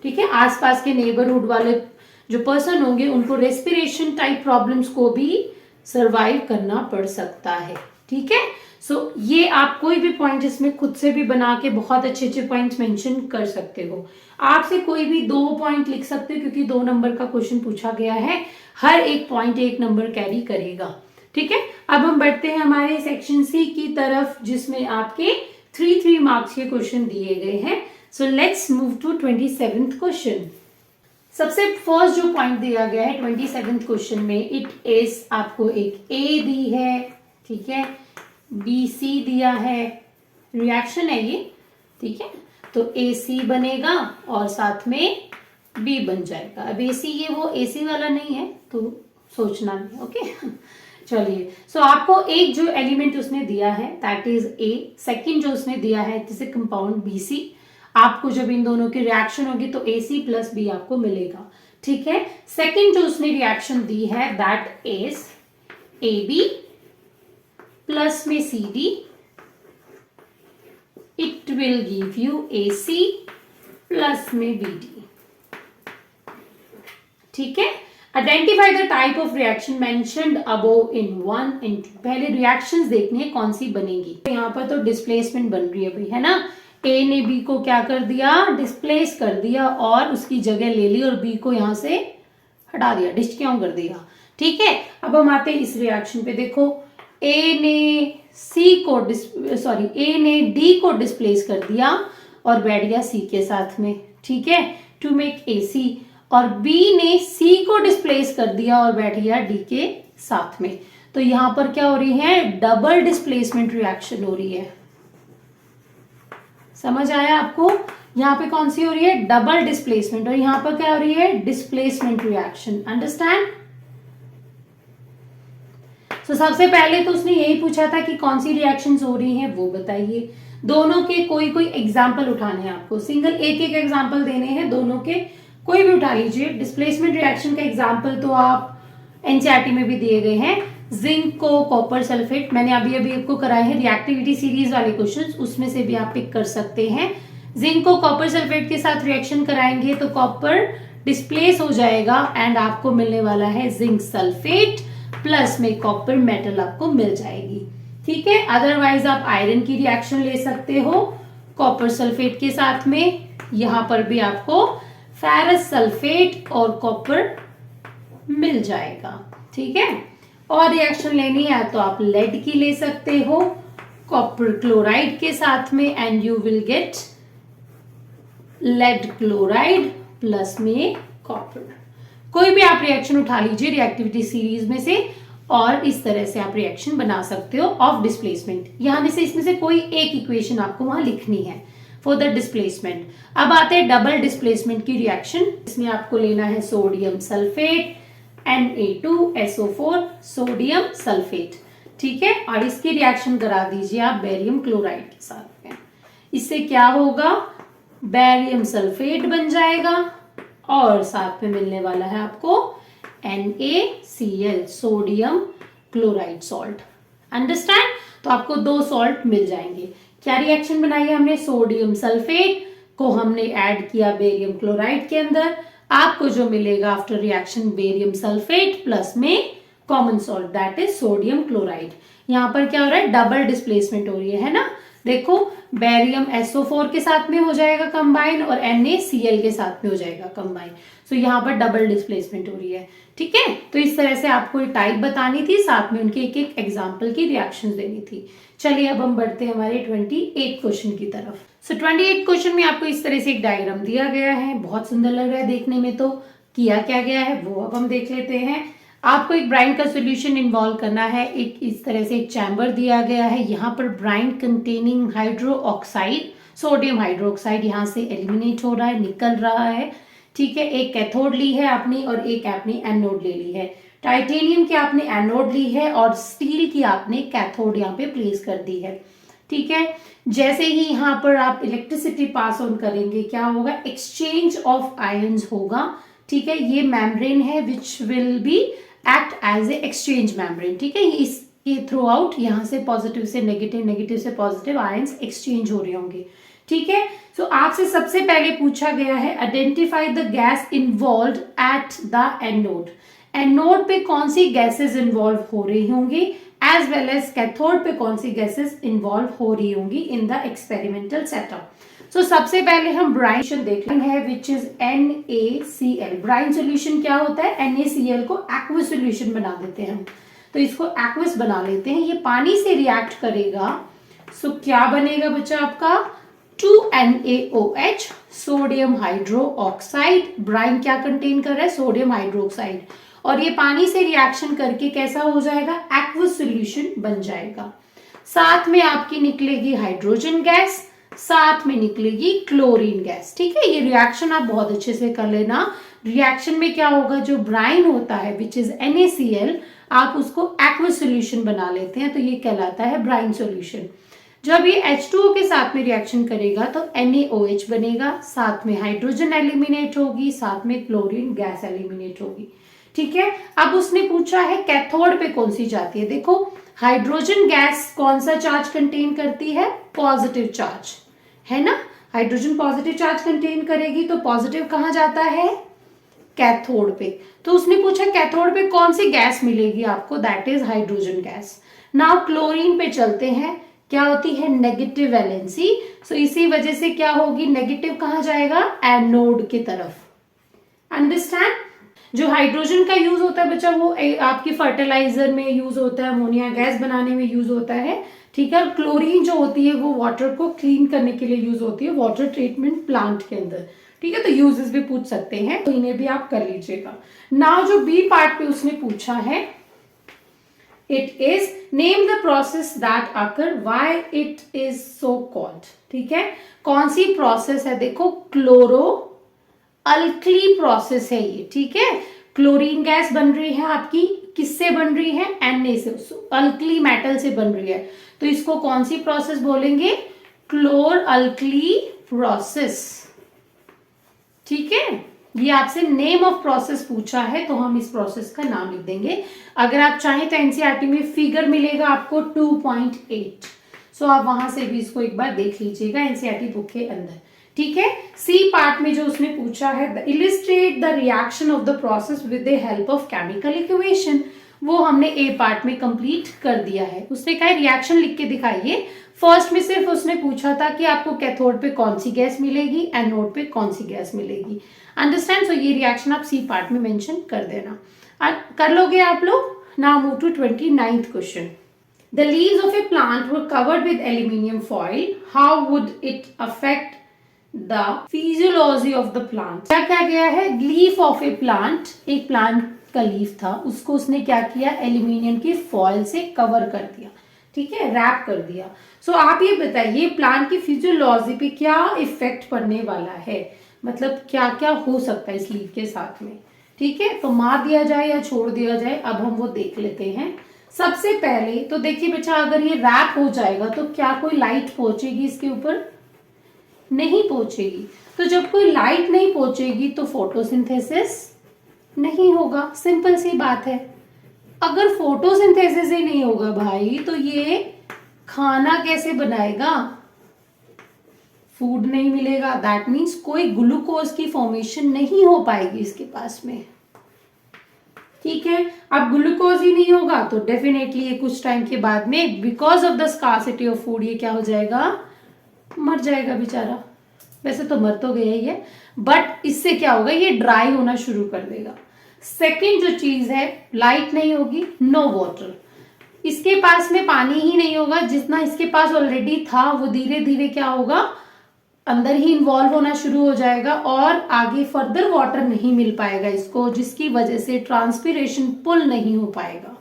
ठीक है। आसपास के नेबरहुड वाले जो पर्सन होंगे उनको रेस्पिरेशन टाइप प्रॉब्लम्स को भी सरवाइव करना पड़ सकता है, ठीक है। सो ये आप कोई भी पॉइंट इसमें खुद से भी बना के बहुत अच्छे अच्छे पॉइंट्स मेंशन कर सकते हो। आपसे कोई भी 2 पॉइंट लिख सकते हो क्योंकि 2 नंबर का क्वेश्चन पूछा गया है, हर एक पॉइंट 1 नंबर कैरी करेगा, ठीक है। अब हम बढ़ते हैं हमारे सेक्शन सी की तरफ, जिसमें आपके 3 मार्क्स के क्वेश्चन दिए गए हैं। So let's move to 27th question. सबसे फर्स्ट जो पॉइंट दिया गया है 27th क्वेश्चन में, इट इज आपको एक ए दी है, ठीक है, बी सी दिया है, रिएक्शन है ये, ठीक है, तो ए सी बनेगा और साथ में बी बन जाएगा। अब ए सी ये वो ए सी वाला नहीं है तो सोचना नहीं, ओके। चलिए, सो आपको एक जो एलिमेंट उसने दिया है दैट इज ए, सेकंड जो उसने दिया है जैसे कंपाउंड बी सी, आपको जब इन दोनों की रिएक्शन होगी तो ए सी प्लस बी आपको मिलेगा, ठीक है। सेकंड जो उसने रिएक्शन दी है that is A B plus में C D, it will give you A C plus में बी डी, ठीक है। Identify the type of reaction mentioned above in 1 and 2। पहले रिएक्शंस देखनी है कौन सी बनेगी। तो यहाँ पर तो डिस्प्लेसमेंट बन रही है भाई, है ना, ए ने बी को क्या कर दिया, डिस्प्लेस कर दिया और उसकी जगह ले ली और बी को यहां से हटा दिया, डिस्काउंट कर दिया, ठीक है। अब हम आते हैं इस रिएक्शन पे, देखो ए ने डी को डिस्प्लेस कर दिया और बैठ गया सी के साथ में, ठीक है, टू मेक ए सी, और बी ने सी को डिस्प्लेस कर दिया और बैठ गया डी के साथ में। तो यहां पर क्या हो रही है, डबल डिस्प्लेसमेंट रिएक्शन हो रही है, समझ आया आपको। यहाँ पे कौन सी हो रही है, डबल डिस्प्लेसमेंट, और यहाँ पर क्या हो रही है, डिस्प्लेसमेंट रिएक्शन, अंडरस्टैंड। तो सबसे पहले तो उसने यही पूछा था कि कौन सी रिएक्शंस हो रही हैं वो बताइए। दोनों के कोई कोई एग्जाम्पल उठाने हैं आपको, सिंगल एक एक एग्जाम्पल देने हैं, दोनों के कोई भी उठा लीजिए। डिस्प्लेसमेंट रिएक्शन का एग्जाम्पल तो आप एनसीईआरटी में भी दिए गए हैं, जिंक को कॉपर सल्फेट, मैंने अभी अभी आपको कराए हैं रिएक्टिविटी सीरीज वाले क्वेश्चंस, उसमें से भी आप पिक कर सकते हैं। जिंक को कॉपर सल्फेट के साथ रिएक्शन कराएंगे तो कॉपर डिस्प्लेस हो जाएगा एंड आपको मिलने वाला है जिंक सल्फेट प्लस में कॉपर मेटल आपको मिल जाएगी, ठीक है। अदरवाइज आप आयरन की रिएक्शन ले सकते हो कॉपर सल्फेट के साथ में, यहां पर भी आपको फेरस सल्फेट और कॉपर मिल जाएगा, ठीक है। और रिएक्शन लेनी है तो आप लेड की ले सकते हो कॉपर क्लोराइड के साथ में and you will get lead chloride plus में कॉपर। कोई भी आप रिएक्शन उठा लीजिए रिएक्टिविटी सीरीज में से और इस तरह से आप रिएक्शन बना सकते हो ऑफ डिस्प्लेसमेंट। यहां में से इसमें से कोई एक इक्वेशन आपको वहां लिखनी है फॉर द डिस्प्लेसमेंट। अब आते हैं डबल डिस्प्लेसमेंट की रिएक्शन, इसमें आपको लेना है sodium sulphate Na2SO4 sodium sulphate, ठीक है, और इसकी रिएक्शन करा दीजिए आप बेरियम क्लोराइड के साथ में। इससे क्या होगा, बेरियम सल्फेट बन जाएगा और साथ में मिलने वाला है आपको NaCl sodium chloride salt, understand. तो आपको 2 सॉल्ट मिल जाएंगे। क्या रिएक्शन बनाई है हमने, सोडियम सल्फेट को हमने ऐड किया बेरियम क्लोराइड के अंदर, आपको जो मिलेगा after reaction barium sulphate plus में common salt that is sodium chloride. यहां पर क्या हो रहा है, डबल डिस्प्लेसमेंट हो रही है ना, देखो बेरियम SO4 के साथ में हो जाएगा कंबाइन और NaCl के साथ में हो जाएगा कंबाइन। सो यहाँ पर डबल डिस्प्लेसमेंट हो रही है। ठीक है, तो इस तरह से आपको टाइप बतानी थी, साथ में उनके एक एक एग्जाम्पल की रिएक्शंस देनी थी। चलिए अब हम बढ़ते हैं हमारे 28 क्वेश्चन की तरफ। सो 28 क्वेश्चन में आपको इस तरह से एक डायग्राम दिया गया है, बहुत सुंदर लग रहा है देखने में। तो किया क्या गया है वो अब हम देख लेते हैं। आपको एक ब्राइन का सॉल्यूशन इन्वॉल्व करना है। एक इस तरह से एक चैम्बर दिया गया है, यहाँ पर brine containing hydro oxide, sodium hydroxide यहाँ से एलिमिनेट हो रहा है, निकल रहा है। ठीक है, एक कैथोड ली है आपने और एक आपने एनोड ले ली है। टाइटेनियम की आपने एनोड ली है और स्टील की आपने कैथोड यहाँ पे प्लेस कर दी है। ठीक है, जैसे ही यहाँ पर आप इलेक्ट्रिसिटी पास ऑन करेंगे क्या होगा, एक्सचेंज ऑफ आयन्स होगा। ठीक है, ये मेम्ब्रेन है which will be act as a exchange membrane. ठीक है, ये थ्रू आउट यहाँ से पॉजिटिव से नेगेटिव, नेगेटिव से पॉजिटिव आयन्स एक्सचेंज हो रहे होंगे। ठीक है, सो आपसे सबसे पहले पूछा गया है identify the gas involve at the anode. Anode पे कौन सी गैसेस इन्वॉल्व हो रही होंगी, एज वेल एज कैथोड पे कौन सी गैसेस इन्वॉल्व हो रही होंगी इन द एक्सपेरिमेंटल सेटअप। सो सबसे पहले हम ब्राइन सोल्यूशन देख रहे हैं which is NaCl। Brine solution क्या होता है, NaCl को एक्वस सोल्यूशन बना देते हैं हम, तो इसको एक्वस बना लेते हैं। ये पानी से रिएक्ट करेगा। सो क्या बनेगा बच्चा आपका 2NaOH, sodium hydro oxide. Brine क्या कंटेन कर रहा है, सोडियम हाइड्रोक्साइड, और ये पानी से रिएक्शन करके कैसा हो जाएगा, एक्वस सोल्यूशन बन जाएगा। साथ में आपकी निकलेगी हाइड्रोजन गैस, साथ में निकलेगी क्लोरीन गैस। ठीक है, ये रिएक्शन आप बहुत अच्छे से कर लेना। रिएक्शन में क्या होगा, जो ब्राइन होता है विच इज NaCl, आप उसको एक्वस सोल्यूशन बना लेते हैं, तो ये कहलाता है ब्राइन सोल्यूशन। जब ये H2O के साथ में रिएक्शन करेगा तो NaOH बनेगा, साथ में हाइड्रोजन एलिमिनेट होगी, साथ में क्लोरीन गैस एलिमिनेट होगी। ठीक है, अब उसने पूछा है कैथोड पे कौन सी जाती है। देखो हाइड्रोजन गैस कौन सा चार्ज कंटेन करती है, पॉजिटिव चार्ज है ना। हाइड्रोजन पॉजिटिव चार्ज कंटेन करेगी, तो पॉजिटिव कहाँ जाता है, कैथोड पे। तो उसने पूछा कैथोड पे कौन सी गैस मिलेगी आपको, that is hydrogen gas. Now chlorine पे चलते हैं, क्या होती है, नेगेटिव वैलेंसी। सो इसी वजह से क्या होगी, नेगेटिव कहाँ जाएगा, एनोड की तरफ। अंडरस्टैंड। जो हाइड्रोजन का यूज होता है बच्चा वो आपकी फर्टिलाइजर में यूज होता है, अमोनिया गैस बनाने में यूज होता है। ठीक है, क्लोरीन जो होती है वो वाटर को क्लीन करने के लिए यूज होती है वाटर ट्रीटमेंट प्लांट के अंदर। ठीक है, तो यूजेस भी पूछ सकते हैं, तो इन्हें भी आप कर लीजिएगा। नाउ जो बी पार्ट पे उसने पूछा है, it is name the process that occur, why it is so called. ठीक है, कौन सी प्रोसेस है, देखो क्लोरो अल्कली प्रोसेस है ये। ठीक है, क्लोरीन गैस बन रही है आपकी, किससे बन रही है, Na से, अल्कली मेटल से बन रही है, तो इसको कौन सी प्रोसेस बोलेंगे, क्लोर अल्कली प्रोसेस। ठीक है, ये आपसे नेम ऑफ प्रोसेस पूछा है तो हम इस प्रोसेस का नाम लिख देंगे। अगर आप चाहें तो एनसीईआरटी में फिगर मिलेगा आपको 2.8, सो आप वहां से भी इसको एक बार देख लीजिएगा एनसीईआरटी बुक के अंदर। ठीक है, सी पार्ट में जो उसने पूछा है, illustrate the reaction of the process with the help of chemical equation, वो हमने ए पार्ट में कंप्लीट कर दिया है। उसने कहा रिएक्शन लिख के दिखाइए। फर्स्ट में सिर्फ उसने पूछा था कि आपको कैथोड पे कौन सी गैस मिलेगी, एनोड पे कौन सी गैस मिलेगी। अंडरस्टैंड। सो ये रिएक्शन आप सी पार्ट में मेंशन कर देना, कर लोगे आप लोग। Now move to 29th question. The leaves of a plant were covered with aluminium foil. How would it affect the physiology of the plant? क्या क्या गया है, लीफ ऑफ ए प्लांट, एक प्लांट का लीफ था, उसको उसने क्या किया, एल्यूमिनियम की फॉइल से कवर कर दिया। ठीक है, रैप कर दिया। सो आप ये बताइए प्लांट की फिजियोलॉजी पे क्या इफेक्ट पड़ने वाला है, मतलब क्या क्या हो सकता है इस लीफ के साथ में। ठीक है, तो मार दिया जाए या छोड़ दिया जाए, अब हम वो देख लेते हैं। सबसे पहले तो देखिए बच्चा, अगर ये रैप हो जाएगा तो क्या कोई लाइट पहुंचेगी इसके ऊपर, नहीं पहुंचेगी। तो जब कोई लाइट नहीं पहुंचेगी तो फोटोसिंथेसिस नहीं होगा, सिंपल सी बात है। अगर फोटोसिंथेसिस ही नहीं होगा भाई तो ये खाना कैसे बनाएगा, फूड नहीं मिलेगा, दैट मीन्स कोई ग्लूकोज की फॉर्मेशन नहीं हो पाएगी इसके पास में। ठीक है। अब ग्लूकोज ही नहीं होगा तो डेफिनेटली ये कुछ टाइम के बाद में because of the scarcity of food ये क्या हो जाएगा, मर जाएगा बेचारा। वैसे तो मर तो गया ही है, बट इससे क्या होगा, ये ड्राई होना शुरू कर देगा। सेकेंड जो चीज है, लाइट नहीं होगी, नो वाटर, इसके पास में पानी ही नहीं होगा, जितना इसके पास ऑलरेडी था वो धीरे धीरे क्या होगा, अंदर ही इन्वॉल्व होना शुरू हो जाएगा और आगे फर्दर वाटर नहीं मिल पाएगा इसको, जिसकी वजह से ट्रांसपीरेशन पुल नहीं हो पाएगा।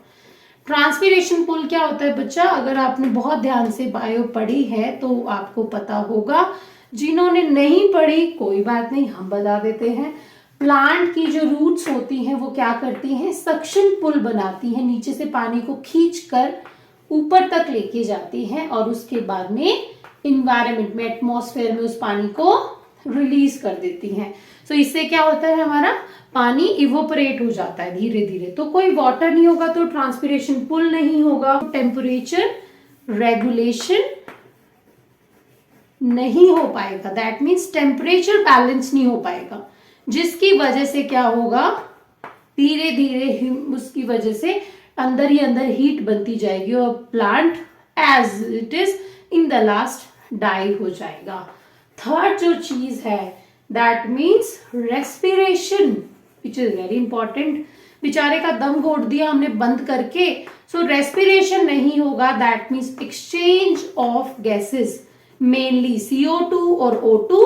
ट्रांसपीरेशन पुल क्या होता है बच्चा, अगर आपने बहुत ध्यान से बायो पढ़ी है तो आपको पता होगा, जिन्होंने नहीं पढ़ी कोई बात नहीं, हम बता देते हैं। प्लांट की जो रूट्स होती हैं वो क्या करती हैं, सक्शन पुल बनाती हैं, नीचे से पानी को खींचकर ऊपर तक लेके जाती हैं और उसके बाद में इन्वायरमेंट में, एटमॉस्फेयर में उस पानी को रिलीज कर देती हैं। तो इससे क्या होता है, हमारा पानी इवोपरेट हो जाता है धीरे धीरे। तो कोई वाटर नहीं होगा तो ट्रांसपीरेशन पुल नहीं होगा, टेम्परेचर रेगुलेशन नहीं हो पाएगा, दैट मीन्स टेम्परेचर बैलेंस नहीं हो पाएगा, जिसकी वजह से क्या होगा, धीरे धीरे उसकी वजह से अंदर ही अंदर हीट बनती जाएगी और plant as it is in the last die हो जाएगा। थर्ड जो चीज है that means respiration which is very important. बेचारे का दम घोट दिया हमने बंद करके, सो रेस्पिरेशन नहीं होगा, that means exchange of gases mainly CO2 और O2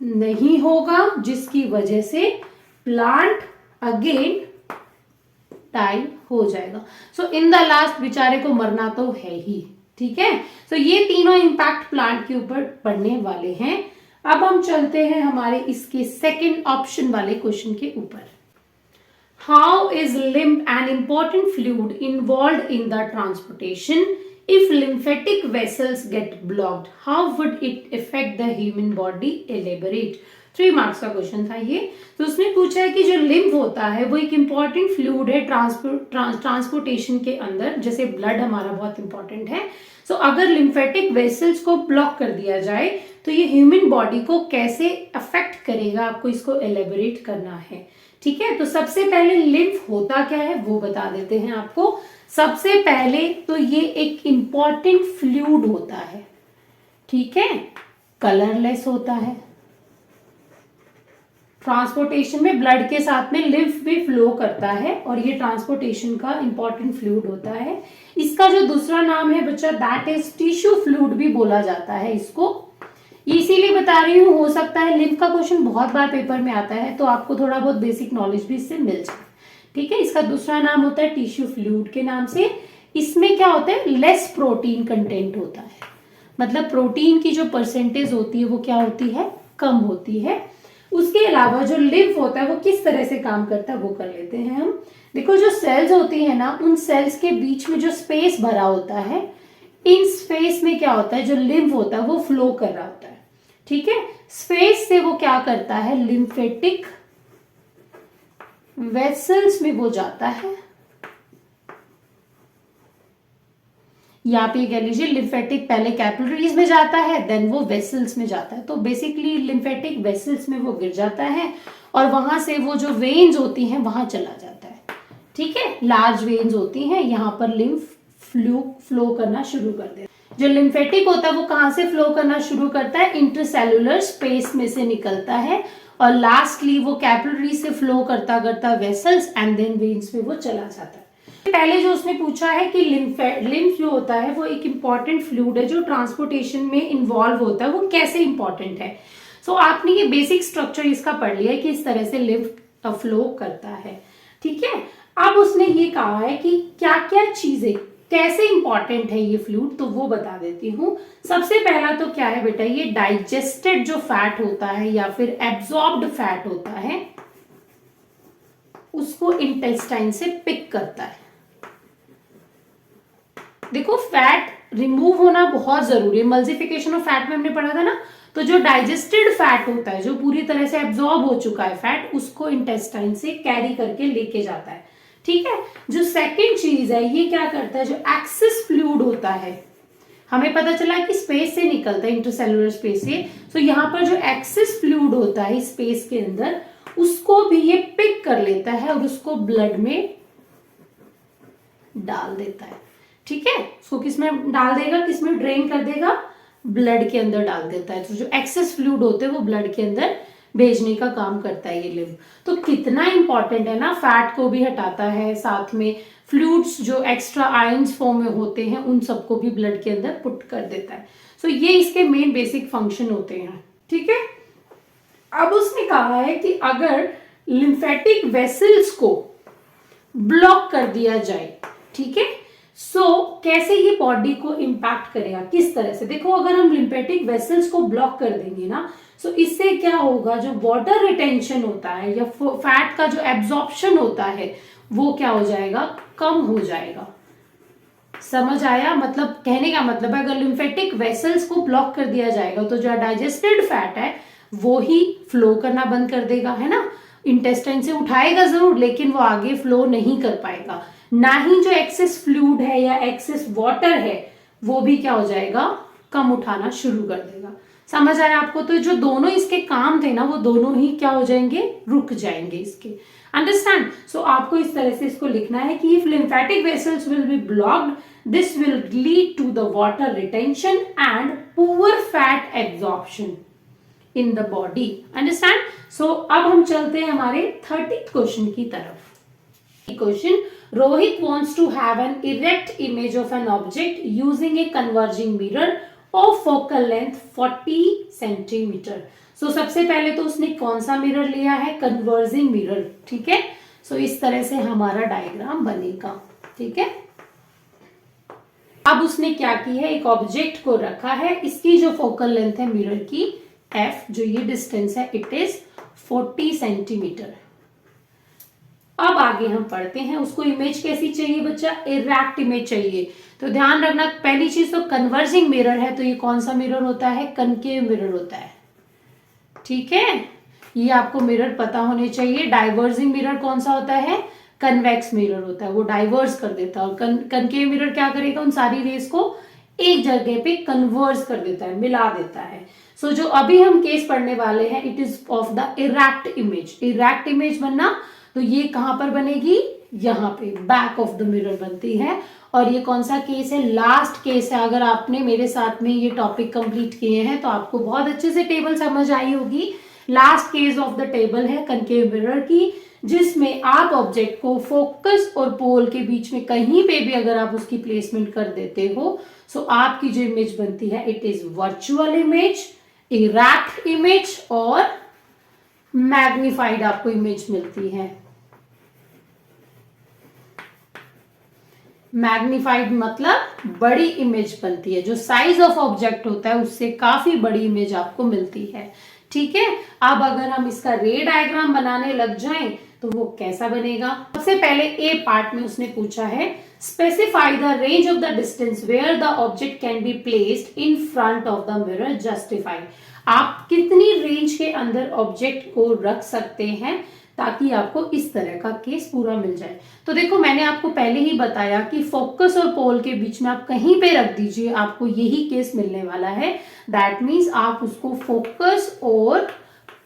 नहीं होगा, जिसकी वजह से प्लांट अगेन डाई हो जाएगा। सो इन द लास्ट बेचारे को मरना तो है ही, ठीक है। सो ये तीनों इंपैक्ट प्लांट के ऊपर पड़ने वाले हैं। अब हम चलते हैं हमारे इसके सेकंड ऑप्शन वाले क्वेश्चन के ऊपर। How is lymph an important fluid involve in the transportation? If lymphatic vessels get blocked, how would it affect the human body? Elaborate. 3 marks का क्वेश्चन था ये। तो उसने पूछा है कि जो लिम्फ होता है वो एक इंपॉर्टेंट फ्लूइड है ट्रांसपोर्टेशन के अंदर, जैसे ब्लड हमारा बहुत इंपॉर्टेंट है। सो अगर लिम्फेटिक वेसल्स को ब्लॉक कर दिया जाए तो ये ह्यूमन बॉडी को कैसे अफेक्ट करेगा, आपको इसको एलेबोरेट करना है, ठीक है। तो सबसे पहले लिम्फ होता क्या है वो बता देते हैं आपको। सबसे पहले तो ये एक इंपॉर्टेंट फ्लूइड होता है, ठीक है, कलरलेस होता है। ट्रांसपोर्टेशन में ब्लड के साथ में लिम्फ भी फ्लो करता है और ये ट्रांसपोर्टेशन का इंपॉर्टेंट फ्लूइड होता है। इसका जो दूसरा नाम है बच्चा दैट इज टिश्यू फ्लूइड भी बोला जाता है इसको। इसीलिए बता रही हूँ, हो सकता है लिम्फ का क्वेश्चन बहुत बार पेपर में आता है तो आपको थोड़ा बहुत बेसिक नॉलेज भी इससे मिल जाए, ठीक है। इसका दूसरा नाम होता है टिश्यू फ्लूइड के नाम से। इसमें क्या होता है, लेस प्रोटीन कंटेंट होता है, मतलब प्रोटीन की जो परसेंटेज होती है वो क्या होती है, कम होती है। उसके अलावा जो लिम्फ होता है वो किस तरह से काम करता है वो कर लेते हैं हम। देखो जो सेल्स होती है ना, उन सेल्स के बीच में जो स्पेस भरा होता है, इन स्पेस में क्या होता है, जो लिम्फ होता है वो फ्लो कर रहा होता है, ठीक है। स्पेस से वो क्या करता है, लिम्फेटिक वेसल्स में वो जाता है, यहाँ पे कह लीजिए लिम्फेटिक पहले कैपिलरीज में जाता है देन वो वेसल्स में जाता है। तो बेसिकली लिम्फेटिक वेसल्स में वो गिर जाता है और वहां से वो जो वेन्स होती हैं वहां चला जाता है, ठीक है। लार्ज वेन्स होती हैं, यहाँ पर लिम्फ फ्लो करना शुरू कर देता है। जो लिम्फेटिक होता है वो कहाँ से फ्लो करना शुरू करता है, इंटरसेलुलर स्पेस में से निकलता है और लास्टली वो कैपिलरी से फ्लो करता करता वेसल्स एंड देन वेन्स में वो चला जाता है। पहले जो उसने पूछा है कि लिम्फ जो होता है वो एक इंपॉर्टेंट फ्लूइड है जो ट्रांसपोर्टेशन में इन्वॉल्व होता है, वो कैसे इंपॉर्टेंट है। सो आपने ये बेसिक स्ट्रक्चर इसका पढ़ लिया है कि इस तरह से लिम्फ फ्लो करता है, ठीक है। अब उसने ये कहा है कि क्या क्या चीजें कैसे इंपॉर्टेंट है ये फ्लूइड, तो वो बता देती हूँ। सबसे पहला तो क्या है बेटा, ये डाइजेस्टेड जो फैट होता है या फिर एब्जॉर्ब्ड फैट होता है उसको इंटेस्टाइन से पिक करता है। देखो फैट रिमूव होना बहुत जरूरी है, मल्सिफिकेशन ऑफ फैट में हमने पढ़ा था ना। तो जो डाइजेस्टेड फैट होता है, जो पूरी तरह से एब्जॉर्ब हो चुका है फैट, उसको इंटेस्टाइन से कैरी करके लेके जाता है, ठीक है। जो सेकंड चीज है ये क्या करता है, जो एक्सेस फ्लूइड होता है, हमें पता चला कि स्पेस से निकलता है, इंटरसेलुलर स्पेस से। तो यहाँ पर जो एक्सेस फ्लूइड होता है स्पेस के अंदर, उसको भी ये पिक कर लेता है और उसको ब्लड में डाल देता है। ठीक है, उसको किस में डाल देगा, किस में ड्रेन कर देगा, ब्लड के अंदर डाल देता है। तो जो एक्सेस फ्लूइड होते हैं वो ब्लड के अंदर भेजने का काम करता है ये लिवर। तो कितना इंपॉर्टेंट है ना, फैट को भी हटाता है, साथ में फ्लूइड्स जो एक्स्ट्रा आयंस फॉर्म में होते हैं उन सबको भी ब्लड के अंदर पुट कर देता है। सो ये इसके मेन बेसिक फंक्शन होते हैं। ठीक है, अब उसने कहा है कि अगर लिम्फेटिक वेसल्स को ब्लॉक कर दिया जाए, ठीक है, कैसे ये बॉडी को इंपैक्ट करेगा, किस तरह से। देखो अगर हम लिम्फेटिक वेसल्स को ब्लॉक कर देंगे ना, इससे क्या होगा, जो वाटर रिटेंशन होता है या फैट का जो एब्जॉर्प्शन होता है वो क्या हो जाएगा, कम हो जाएगा। समझ आया, मतलब कहने का मतलब है अगर लिम्फेटिक वेसल्स को ब्लॉक कर दिया जाएगा तो जो डाइजेस्टेड फैट है वो ही फ्लो करना बंद कर देगा, है ना। इंटेस्टाइन से उठाएगा जरूर लेकिन वो आगे फ्लो नहीं कर पाएगा, ना ही जो एक्सेस फ्लूइड है या एक्सेस वाटर है वो भी क्या हो जाएगा, कम उठाना शुरू कर देगा। समझ आया आपको। तो जो दोनों इसके काम थे ना वो दोनों ही क्या हो जाएंगे, रुक जाएंगे इसके। अंडरस्टैंड। आपको इस तरह से इसको लिखना है कि if lymphatic vessels will be blocked this will lead to the water retention and poor fat absorption in the body. Understand. अब हम चलते हैं हमारे 30th क्वेश्चन की तरफ। Question, Rohit wants to have an erect image of an object using a converging mirror of focal length 40 centimetre. सबसे पहले तो उसने कौन सा मिरर लिया है, कन्वर्जिंग मिरर। ठीक है, इस तरह से हमारा डायग्राम बनेगा। ठीक है, अब उसने क्या की है, एक ऑब्जेक्ट को रखा है, इसकी जो फोकल लेंथ है मिरर की f, जो ये डिस्टेंस है इट इज 40 सेंटीमीटर। अब आगे हम पढ़ते हैं, उसको इमेज कैसी चाहिए बच्चा, इरेक्ट इमेज चाहिए। तो ध्यान रखना पहली चीज तो कन्वर्जिंग मिरर है, तो ये कौन सा मिरर होता है, कनकेव मिरर होता है। ठीक है, ये आपको मिरर पता होने चाहिए। डाइवर्जिंग मिरर कौन सा होता है, कन्वेक्स मिरर होता है, वो डाइवर्स कर देता है। और कनकेव मिरर क्या करेगा, उन सारी रेस को एक जगह पे कन्वर्स कर देता है, मिला देता है। जो अभी हम केस पढ़ने वाले हैं it is of the erect image. Erect image बनना तो ये कहां पर बनेगी, यहाँ पे बैक ऑफ द मिरर बनती है। और ये कौन सा केस है, लास्ट केस है। अगर आपने मेरे साथ में ये टॉपिक कंप्लीट किए हैं तो आपको बहुत अच्छे से टेबल समझ आई होगी। Last case of the table है कनकेव मिरर की, जिसमें आप ऑब्जेक्ट को फोकस और पोल के बीच में कहीं पे भी अगर आप उसकी प्लेसमेंट कर देते हो आपकी जो इमेज बनती है it is virtual image, erect image और मैग्निफाइड आपको इमेज मिलती है। मैग्निफाइड मतलब बड़ी इमेज बनती है, जो साइज ऑफ ऑब्जेक्ट होता है उससे काफी बड़ी इमेज आपको मिलती है। ठीक है, अब अगर हम इसका रे डायग्राम बनाने लग जाएं तो वो कैसा बनेगा। सबसे पहले ए पार्ट में उसने पूछा है, specify the range of the distance where the object can be placed in front of the mirror, justify. आप कितनी रेंज के अंदर ऑब्जेक्ट को रख सकते हैं ताकि आपको इस तरह का केस पूरा मिल जाए। तो देखो मैंने आपको पहले ही बताया कि फोकस और पोल के बीच में आप कहीं पे रख दीजिए आपको यही केस मिलने वाला है। दैट मीन्स आप उसको फोकस और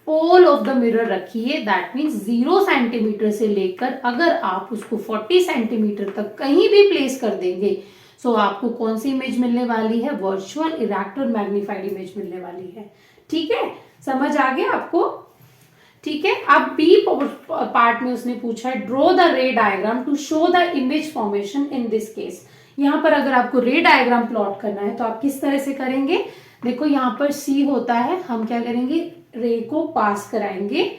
पोल ऑफ द मिरर रखिए। दैट मीन्स 0 सेंटीमीटर से लेकर अगर आप उसको 40 सेंटीमीटर तक कहीं भी प्लेस कर देंगे आपको कौन सी इमेज मिलने वाली है, वर्चुअल, इरेक्ट और मैग्निफाइड इमेज मिलने वाली है। ठीक है, समझ आ गया आपको। ठीक है, अब बी पार्ट में उसने पूछा है, draw the ray diagram to show the image formation in this case. यहाँ पर अगर आपको रे डायग्राम प्लॉट करना है तो आप किस तरह से करेंगे, देखो यहाँ पर सी होता है, हम क्या करेंगे, रे को पास कराएंगे,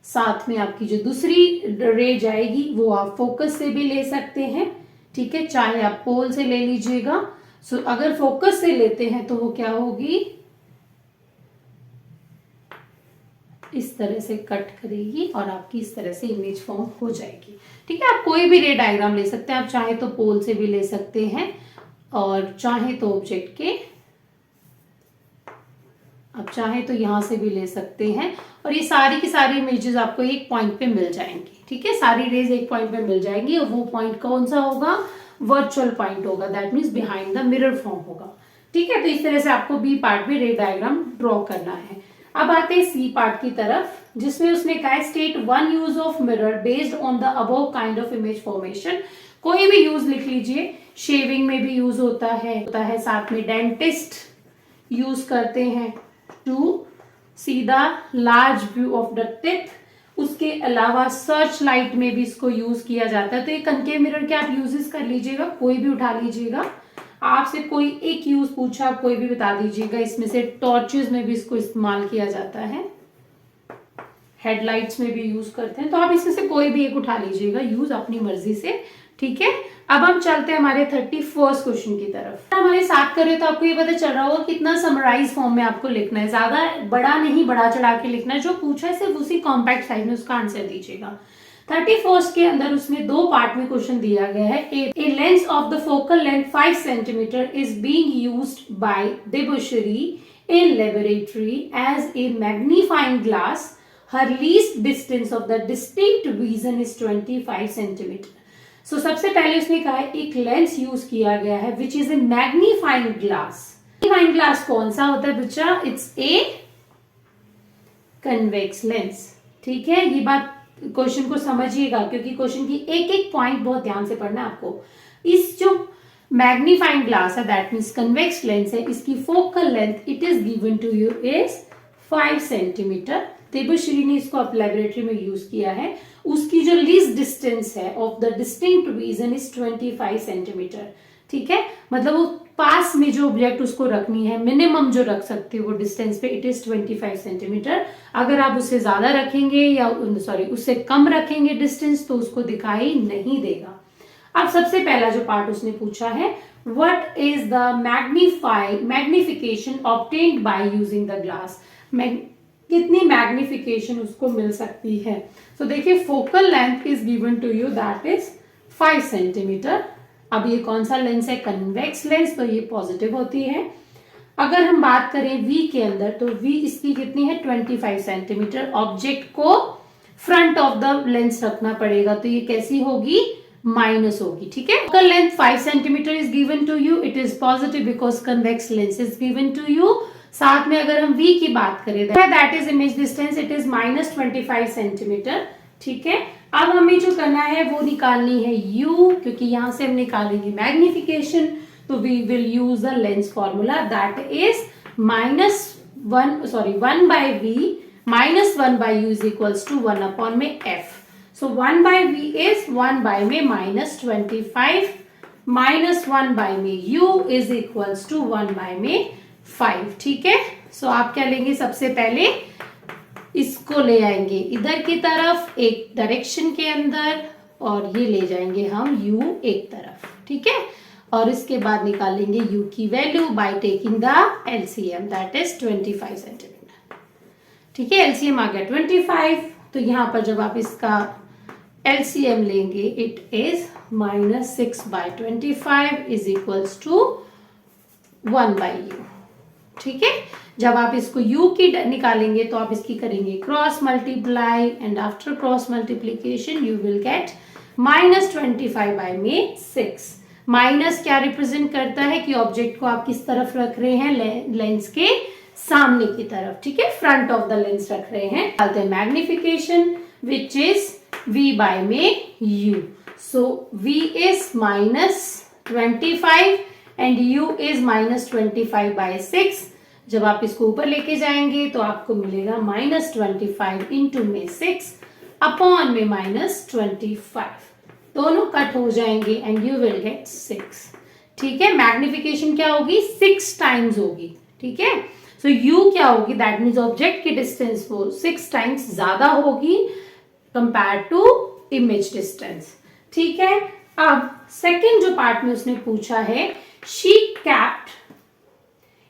साथ में आपकी जो दूसरी रे जाएगी वो आप फोकस से भी ले सकते हैं। ठीक है, चाहे आप पोल से ले लीजिएगा। अगर फोकस से लेते हैं तो वो क्या होगी, इस तरह से कट करेगी और आपकी इस तरह से इमेज फॉर्म हो जाएगी। ठीक है, आप कोई भी रे डायग्राम ले सकते हैं, आप चाहे तो पोल से भी ले सकते हैं और चाहे तो ऑब्जेक्ट के, आप चाहे तो यहां से भी ले सकते हैं। और ये सारी की सारी इमेजेस आपको एक पॉइंट पे मिल जाएंगी। ठीक है, सारी रेज एक पॉइंट पे मिल जाएंगी और वो पॉइंट कौन सा होगा, वर्चुअल पॉइंट होगा। That means behind the mirror form होगा। ठीक है, तो इस तरह से आपको बी पार्ट में रे डायग्राम ड्रॉ करना है। अब आते हैं सी पार्ट की तरफ, जिसमें उसने कहा है state one use of mirror based on the above kind of image formation. कोई भी यूज लिख लीजिए, शेविंग में भी यूज होता है, साथ में डेंटिस्ट यूज करते हैं to see the large view of the teeth. उसके अलावा सर्च लाइट में भी इसको यूज किया जाता है। तो ये कनकेव मिरर के आप यूजेस कर लीजिएगा, कोई भी उठा लीजिएगा। आपसे कोई एक यूज पूछा, आप कोई भी बता दीजिएगा। इसमें से टॉर्चेस में भी इसको इस्तेमाल किया जाता है, हेडलाइट्स में भी यूज करते हैं। तो आप इसमें से कोई भी एक उठा लीजिएगा, यूज अपनी मर्जी से। ठीक है, अब हम चलते हैं हमारे 31st क्वेश्चन की तरफ। हमारे साथ करें तो आपको ये पता चल रहा होगा कितना समराइज फॉर्म में आपको लिखना है, ज्यादा बड़ा नहीं बढ़ा चढ़ा के लिखना है। जो पूछा है सिर्फ उसी कॉम्पैक्ट साइज में उसका आंसर दीजिएगा। 31st के अंदर उसमें दो पार्ट में क्वेश्चन दिया गया है। A lens of the focal length 5 centimetre is being used by Debashree in laboratory as a magnifying glass. Her least distance of the distinct vision is 25 centimetre. So सबसे पहले उसने कहा है एक लेंस यूज किया गया है which is a magnifying glass. Magnifying glass कौन सा होता है बच्चा? It's a convex lens. ठीक है, ये बात क्वेश्चन को समझिएगा, क्योंकि क्वेश्चन की एक एक पॉइंट बहुत ध्यान से पढ़ना है आपको। इस जो मैग्नीफाइंग ग्लास है दैट मीन्स कन्वेक्स लेंस है, इसकी focal length it is given to you is 5 centimetre. Debashree ने इसको अब लेबोरेटरी में यूज किया है। उसकी जो लीस्ट डिस्टेंस है of the distinct vision is 25 centimetre. ठीक है, मतलब वो पास में जो ऑब्जेक्ट उसको रखनी है, मिनिमम जो रख सकती है वो डिस्टेंस पे इट इज 25 सेंटीमीटर। अगर आप उससे ज्यादा रखेंगे या सॉरी उससे कम रखेंगे डिस्टेंस तो उसको दिखाई नहीं देगा। अब सबसे पहला जो पार्ट उसने पूछा है, what is the magnification obtained by using the glass. कितनी मैग्निफिकेशन उसको मिल सकती है? तो देखिए focal length is given to you that is 5 centimetre. अब ये कौन सा लेंस है? कन्वेक्स लेंस, तो ये पॉजिटिव होती है। अगर हम बात करें V के अंदर तो V इसकी कितनी है? 25 सेंटीमीटर। ऑब्जेक्ट को फ्रंट ऑफ द लेंस रखना पड़ेगा, तो ये कैसी होगी? माइनस होगी। ठीक है, focal length 5 centimetre is given to you, it is positive because convex lens is given to you. साथ में अगर हम V की बात करें that is image distance, it is -25 centimetre. ठीक है, अब हमें जो करना है वो निकालनी है U, क्योंकि यहां से हम निकालेंगे मैग्निफिकेशन, तो we will use the lens formula that is -1 by V -1 by U is equals to 1 upon में F. So 1 by V is 1 by में -25 -1 by में U is equals to 1 by में 5। ठीक है, सो आप क्या लेंगे? सबसे पहले इसको ले आएंगे इधर की तरफ एक डायरेक्शन के अंदर, और ये ले जाएंगे हम U एक तरफ। ठीक है, और इसके बाद निकालेंगे U की value by taking the LCM that is 25 centimetre. ठीक है, LCM आ गया 25। तो यहां पर जब आप इसका LCM लेंगे it is -6 by 25 is equals to 1 by U। ठीक है, जब आप इसको U की निकालेंगे तो आप इसकी करेंगे cross multiply, and after cross multiplication you will gate -25 by में 6। माइनस क्या रिप्रेजेंट करता है कि ऑब्जेक्ट को आप किस तरफ रख रहे हैं? लेंस के सामने की तरफ। ठीक है, फ्रंट ऑफ द लेंस रख रहे हैं। डालते हैं magnification which is V by में U। So V is -25 and U is -25 by 6। जब आप इसको ऊपर लेके जाएंगे तो आपको मिलेगा -25 इंटू में 6 अपॉन में -25। दोनों कट हो जाएंगे एंड यू विल गेट 6। ठीक है, मैग्निफिकेशन क्या होगी? 6 टाइम्स होगी। ठीक है, सो U क्या होगी? दैट मीन्स ऑब्जेक्ट की डिस्टेंस वो 6 टाइम्स ज्यादा होगी कंपेयर टू इमेज डिस्टेंस। ठीक है, अब सेकेंड जो पार्ट में उसने पूछा है, she kept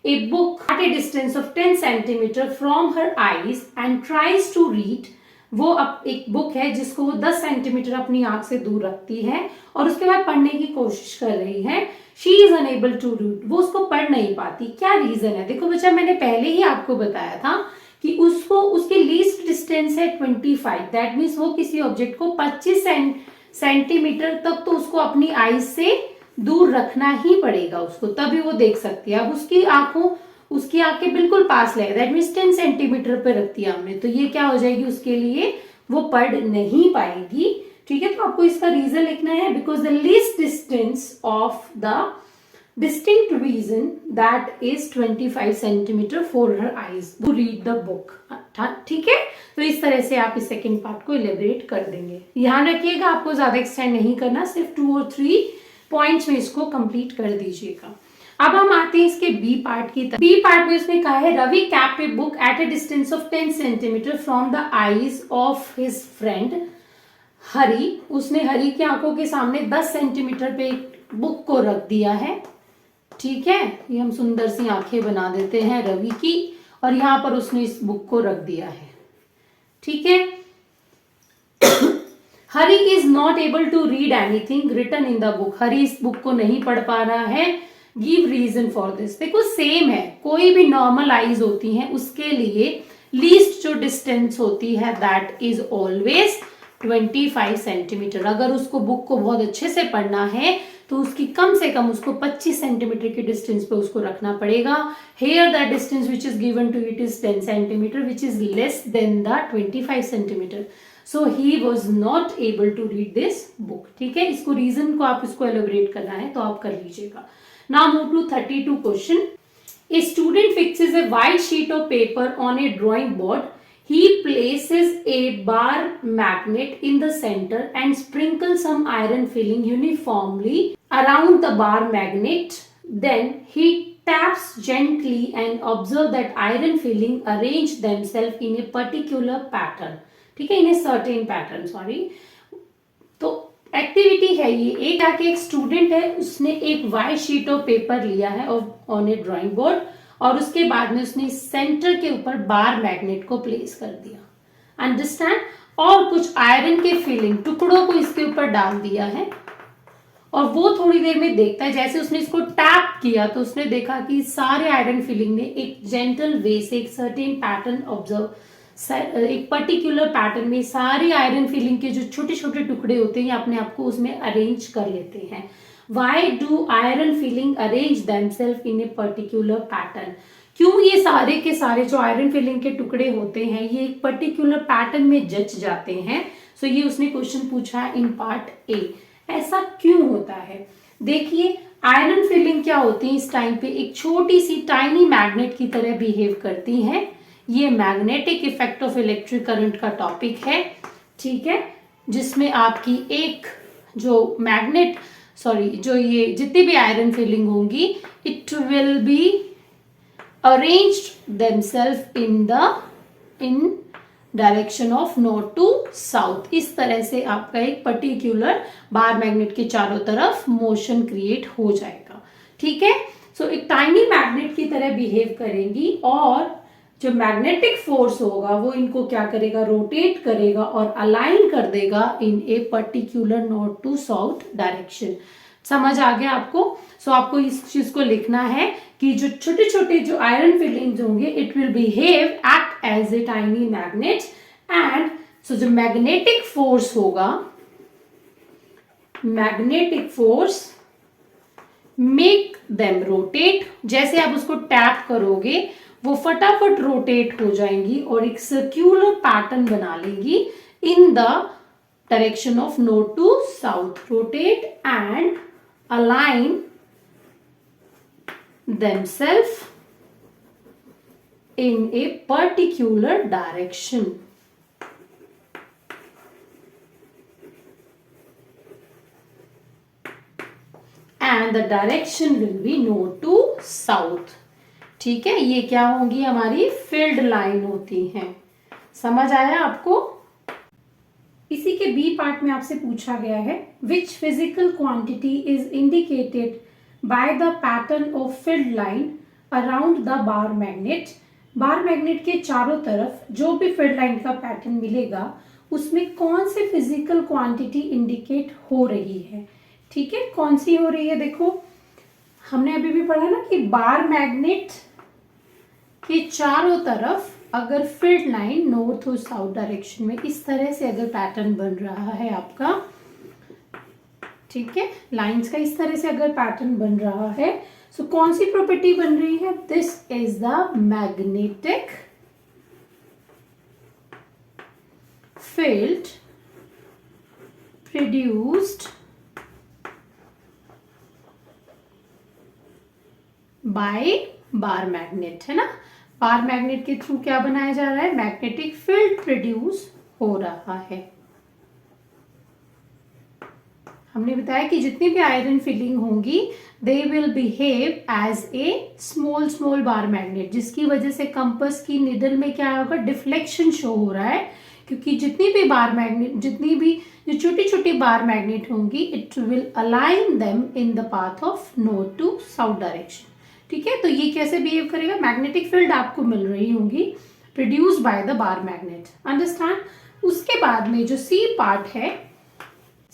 a book at a distance of 10 centimeter from her eyes and tries to read। वो अब एक बुक है जिसको वो 10 सेंटीमीटर अपनी आंख से दूर रखती है और उसके बाद पढ़ने की कोशिश कर रही है। She is unable to read, वो उसको पढ़ नहीं पाती। क्या रीजन है? देखो बच्चा, मैंने पहले ही आपको बताया था कि उसको उसकी लीस्ट डिस्टेंस है 25। दैट मीन्स वो किसी ऑब्जेक्ट को 25 सेंटीमीटर तक तो उसको अपनी आईज से दूर रखना ही पड़ेगा उसको, तभी वो देख सकती है। अब उसकी आंखें बिल्कुल पास ले, दैट मीन्स 10 सेंटीमीटर पे रखती है हमने, तो ये क्या हो जाएगी उसके लिए, वो पढ़ नहीं पाएगी। ठीक है, तो आपको इसका रीजन लिखना है, because the least distance of the distinct reason that is 25 centimeter for her eyes to read the book। ठीक है, तो इस तरह से आप इस सेकेंड पार्ट को इलेबरेट कर देंगे। ध्यान रखिएगा आपको ज्यादा एक्सटेंड नहीं करना, सिर्फ 2 और 3 पॉइंट्स में इसको कंप्लीट कर दीजिएगा। अब हम आते हैं इसके बी पार्ट की तरफ। बी पार्ट में उसने कहा है Ravi kept a book at a distance of 10 centimetre from the eyes of his friend Hari. उसने हरी की आंखों के सामने 10 सेंटीमीटर पे बुक को रख दिया है। ठीक है, ये हम सुंदर सी आंखें बना देते हैं रवि की, और यहां पर उसने इस बुक को रख दिया है। ठीक है, Hari is not able to read anything written in the book. Hari इस बुक को नहीं पढ़ पा रहा है। Give reason for this. देखो सेम है, कोई भी नॉर्मल आईज होती हैं उसके लिए लीस्ट जो डिस्टेंस होती है दैट इज ऑलवेज 25 सेंटीमीटर। अगर उसको बुक को बहुत अच्छे से पढ़ना है तो उसकी कम से कम उसको 25 सेंटीमीटर के डिस्टेंस पे उसको रखना पड़ेगा। Here the distance which is given to it is 10 centimetre which is less than the 25 centimetre. So he was not able to read this book. ठीक है, इसको रीजन को आप इसको एलोबरेट करना है तो आप कर लीजिएगा। Now move to 32 question. A student fixes a white sheet of paper on a drawing board. He places a bar magnet in the center and sprinkles some iron filling uniformly around the bar magnet. Then he taps gently and observe that iron filling arrange themselves in a particular pattern. ठीक है, in a certain pattern, sorry. तो activity है ये, एक आके एक student है, उसने एक वाइट शीट ऑफ पेपर लिया है ऑन ए ड्रॉइंग बोर्ड, और उसके बाद में उसने सेंटर के ऊपर बार मैग्नेट को प्लेस कर दिया। अंडरस्टैंड, और कुछ आयरन के फिलिंग टुकड़ों को इसके ऊपर डाल दिया है, और वो थोड़ी देर में देखता है। जैसे उसने इसको टैप किया तो उसने देखा कि सारे आयरन फिलिंग ने एक जेंटल वे से एक सर्टेन पैटर्न ऑब्जर्व, एक पर्टिकुलर पैटर्न में सारी आयरन फिलिंग के जो छोटे छोटे टुकड़े होते हैं अपने आप को उसमें अरेंज कर लेते हैं। Why do iron filling arrange themselves in a particular pattern? क्यों ये सारे के सारे जो आयरन फिलिंग के टुकड़े होते हैं ये एक पर्टिकुलर पैटर्न में जच जाते हैं? सो ये उसने क्वेश्चन पूछा है इन पार्ट ए। ऐसा क्यों होता है? देखिए, आयरन फिलिंग क्या होती है इस टाइम पे, एक छोटी सी टाइनी मैग्नेट की तरह बिहेव करती हैं। ये magnetic effect of electric current का टॉपिक है। ठीक है, जिसमें आपकी एक जो मैग्नेट जो ये जितनी भी आयरन फिलिंग होंगी it will be arranged themself in direction of north to south. इस तरह से आपका एक पर्टिकुलर बार मैग्नेट के चारों तरफ मोशन क्रिएट हो जाएगा। ठीक है, सो एक टाइनी मैग्नेट की तरह बिहेव करेंगी, और जो मैग्नेटिक फोर्स होगा वो इनको क्या करेगा, रोटेट करेगा और अलाइन कर देगा in a particular north to south direction. समझ आ गया आपको? सो आपको इस चीज को लिखना है कि जो छोटे छोटे जो आयरन फिलिंग्स होंगे it will behave act as a tiny magnet, and so जो मैग्नेटिक फोर्स होगा, magnetic force make them rotate. जैसे आप उसको टैप करोगे वो फटाफट रोटेट हो जाएंगी और एक सर्क्यूलर पैटर्न बना लेंगी in the direction of north to south. Rotate and align themselves in a particular direction. And the direction will be north to south. ठीक है, ये क्या होंगी, हमारी फील्ड लाइन होती हैं। समझ आया आपको? इसी के बी पार्ट में आपसे पूछा गया है which physical quantity is indicated by the pattern of field line around the bar magnet. Bar magnet के चारों तरफ जो भी फील्ड लाइन का पैटर्न मिलेगा उसमें कौन सी फिजिकल क्वांटिटी इंडिकेट हो रही है। ठीक है, कौन सी हो रही है? देखो, हमने अभी भी पढ़ा ना कि बार मैग्नेट के चारों तरफ अगर फील्ड लाइन नॉर्थ और साउथ डायरेक्शन में इस तरह से अगर पैटर्न बन रहा है आपका, ठीक है, लाइंस का इस तरह से अगर पैटर्न बन रहा है, सो कौन सी प्रॉपर्टी बन रही है? This is the magnetic field produced by bar magnet, है ना। बार मैग्नेट के थ्रू क्या बनाया जा रहा है? मैग्नेटिक फील्ड प्रोड्यूस हो रहा है। हमने बताया कि जितनी भी आयरन फिलिंग होंगी they will behave as a small small bar magnet, जिसकी वजह से कंपास की निडल में क्या होगा? डिफ्लेक्शन शो हो रहा है, क्योंकि जितनी भी बार मैग्नेट, जितनी भी जो छोटी छोटी बार मैग्नेट होंगी, it will align them in the path of north to south direction. ठीक है, तो ये कैसे बिहेव करेगा? मैग्नेटिक फील्ड आपको मिल रही होंगी produce by the bar magnet, understand. उसके बाद में जो सी पार्ट है,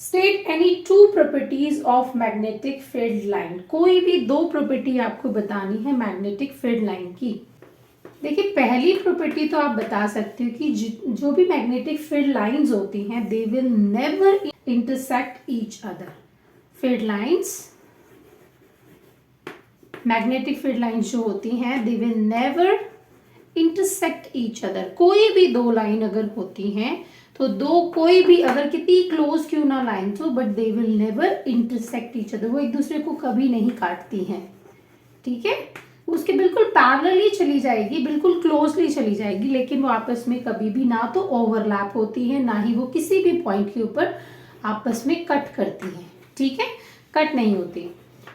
state any two properties of magnetic field line. कोई भी दो प्रॉपर्टी आपको बतानी है मैग्नेटिक फील्ड लाइन की। देखिए, पहली प्रॉपर्टी तो आप बता सकते हो कि जो भी मैग्नेटिक फील्ड लाइंस होती हैं, they will never intersect each other. Field lines, magnetic field lines जो होती हैं, they will never intersect each other. कोई भी दो लाइन अगर होती हैं, तो दो कोई भी अगर कितनी क्लोज क्यों ना लाइन हो, but they will never intersect each other. वो एक दूसरे को कभी नहीं काटती हैं, ठीक है। उसके बिल्कुल पैरेलली चली जाएगी, बिल्कुल क्लोजली चली जाएगी, लेकिन वो आपस में कभी भी ना तो ओवरलैप होती है, ना ही वो किसी भी पॉइंट के ऊपर आपस में कट करती हैं, ठीक है, कट नहीं होती।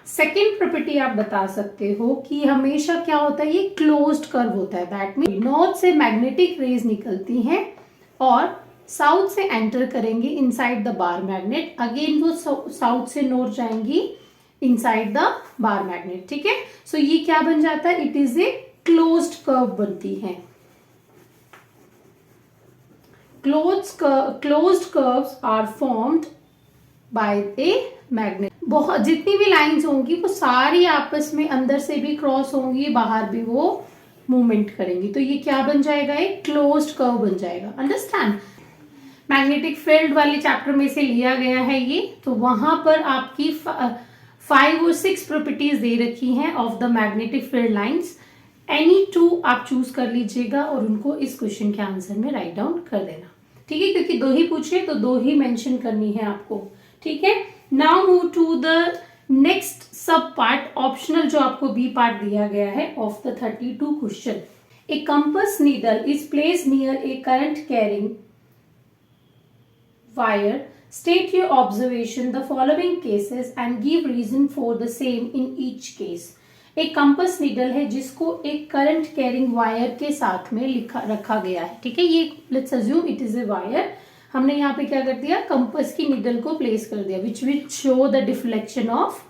सेकेंड प्रॉपर्टी आप बता सकते हो कि हमेशा क्या होता है? ये क्लोज्ड कर्व होता है। दैट मीन नॉर्थ से मैग्नेटिक रेज निकलती हैं और साउथ से एंटर करेंगे inside the bar magnet, again वो साउथ से नॉर्थ जाएंगी इनसाइड द बार मैग्नेट, ठीक है। सो ये क्या बन जाता है? It is a closed curve बनती है। Closed curves are formed by a magnet. बहुत जितनी भी लाइंस होंगी वो सारी आपस में अंदर से भी क्रॉस होंगी, बाहर भी वो मूवमेंट करेंगी, तो ये क्या बन जाएगा? एक क्लोज्ड कर्व बन जाएगा, अंडरस्टैंड। मैग्नेटिक फील्ड वाले चैप्टर में से लिया गया है ये, तो वहां पर आपकी 5 और 6 प्रॉपर्टीज दे रखी हैं of the magnetic field lines. Any two आप चूज कर लीजिएगा और उनको इस क्वेश्चन के आंसर में राइट डाउन कर देना, ठीक है, क्योंकि दो ही पूछे तो दो ही मेंशन करनी है आपको, ठीक है। Now move to the next sub part, optional जो आपको बी पार्ट दिया गया है of the 32 question. A compass needle is placed near a current carrying wire. State your observation the following cases and give reason for the same in each case. एक compass needle है जिसको एक current carrying wire के साथ में रखा गया है, ठीक है। ये let's assume it is a wire. हमने यहाँ पे क्या कर दिया? कंपास की नीडल को प्लेस कर दिया, which will show the deflection of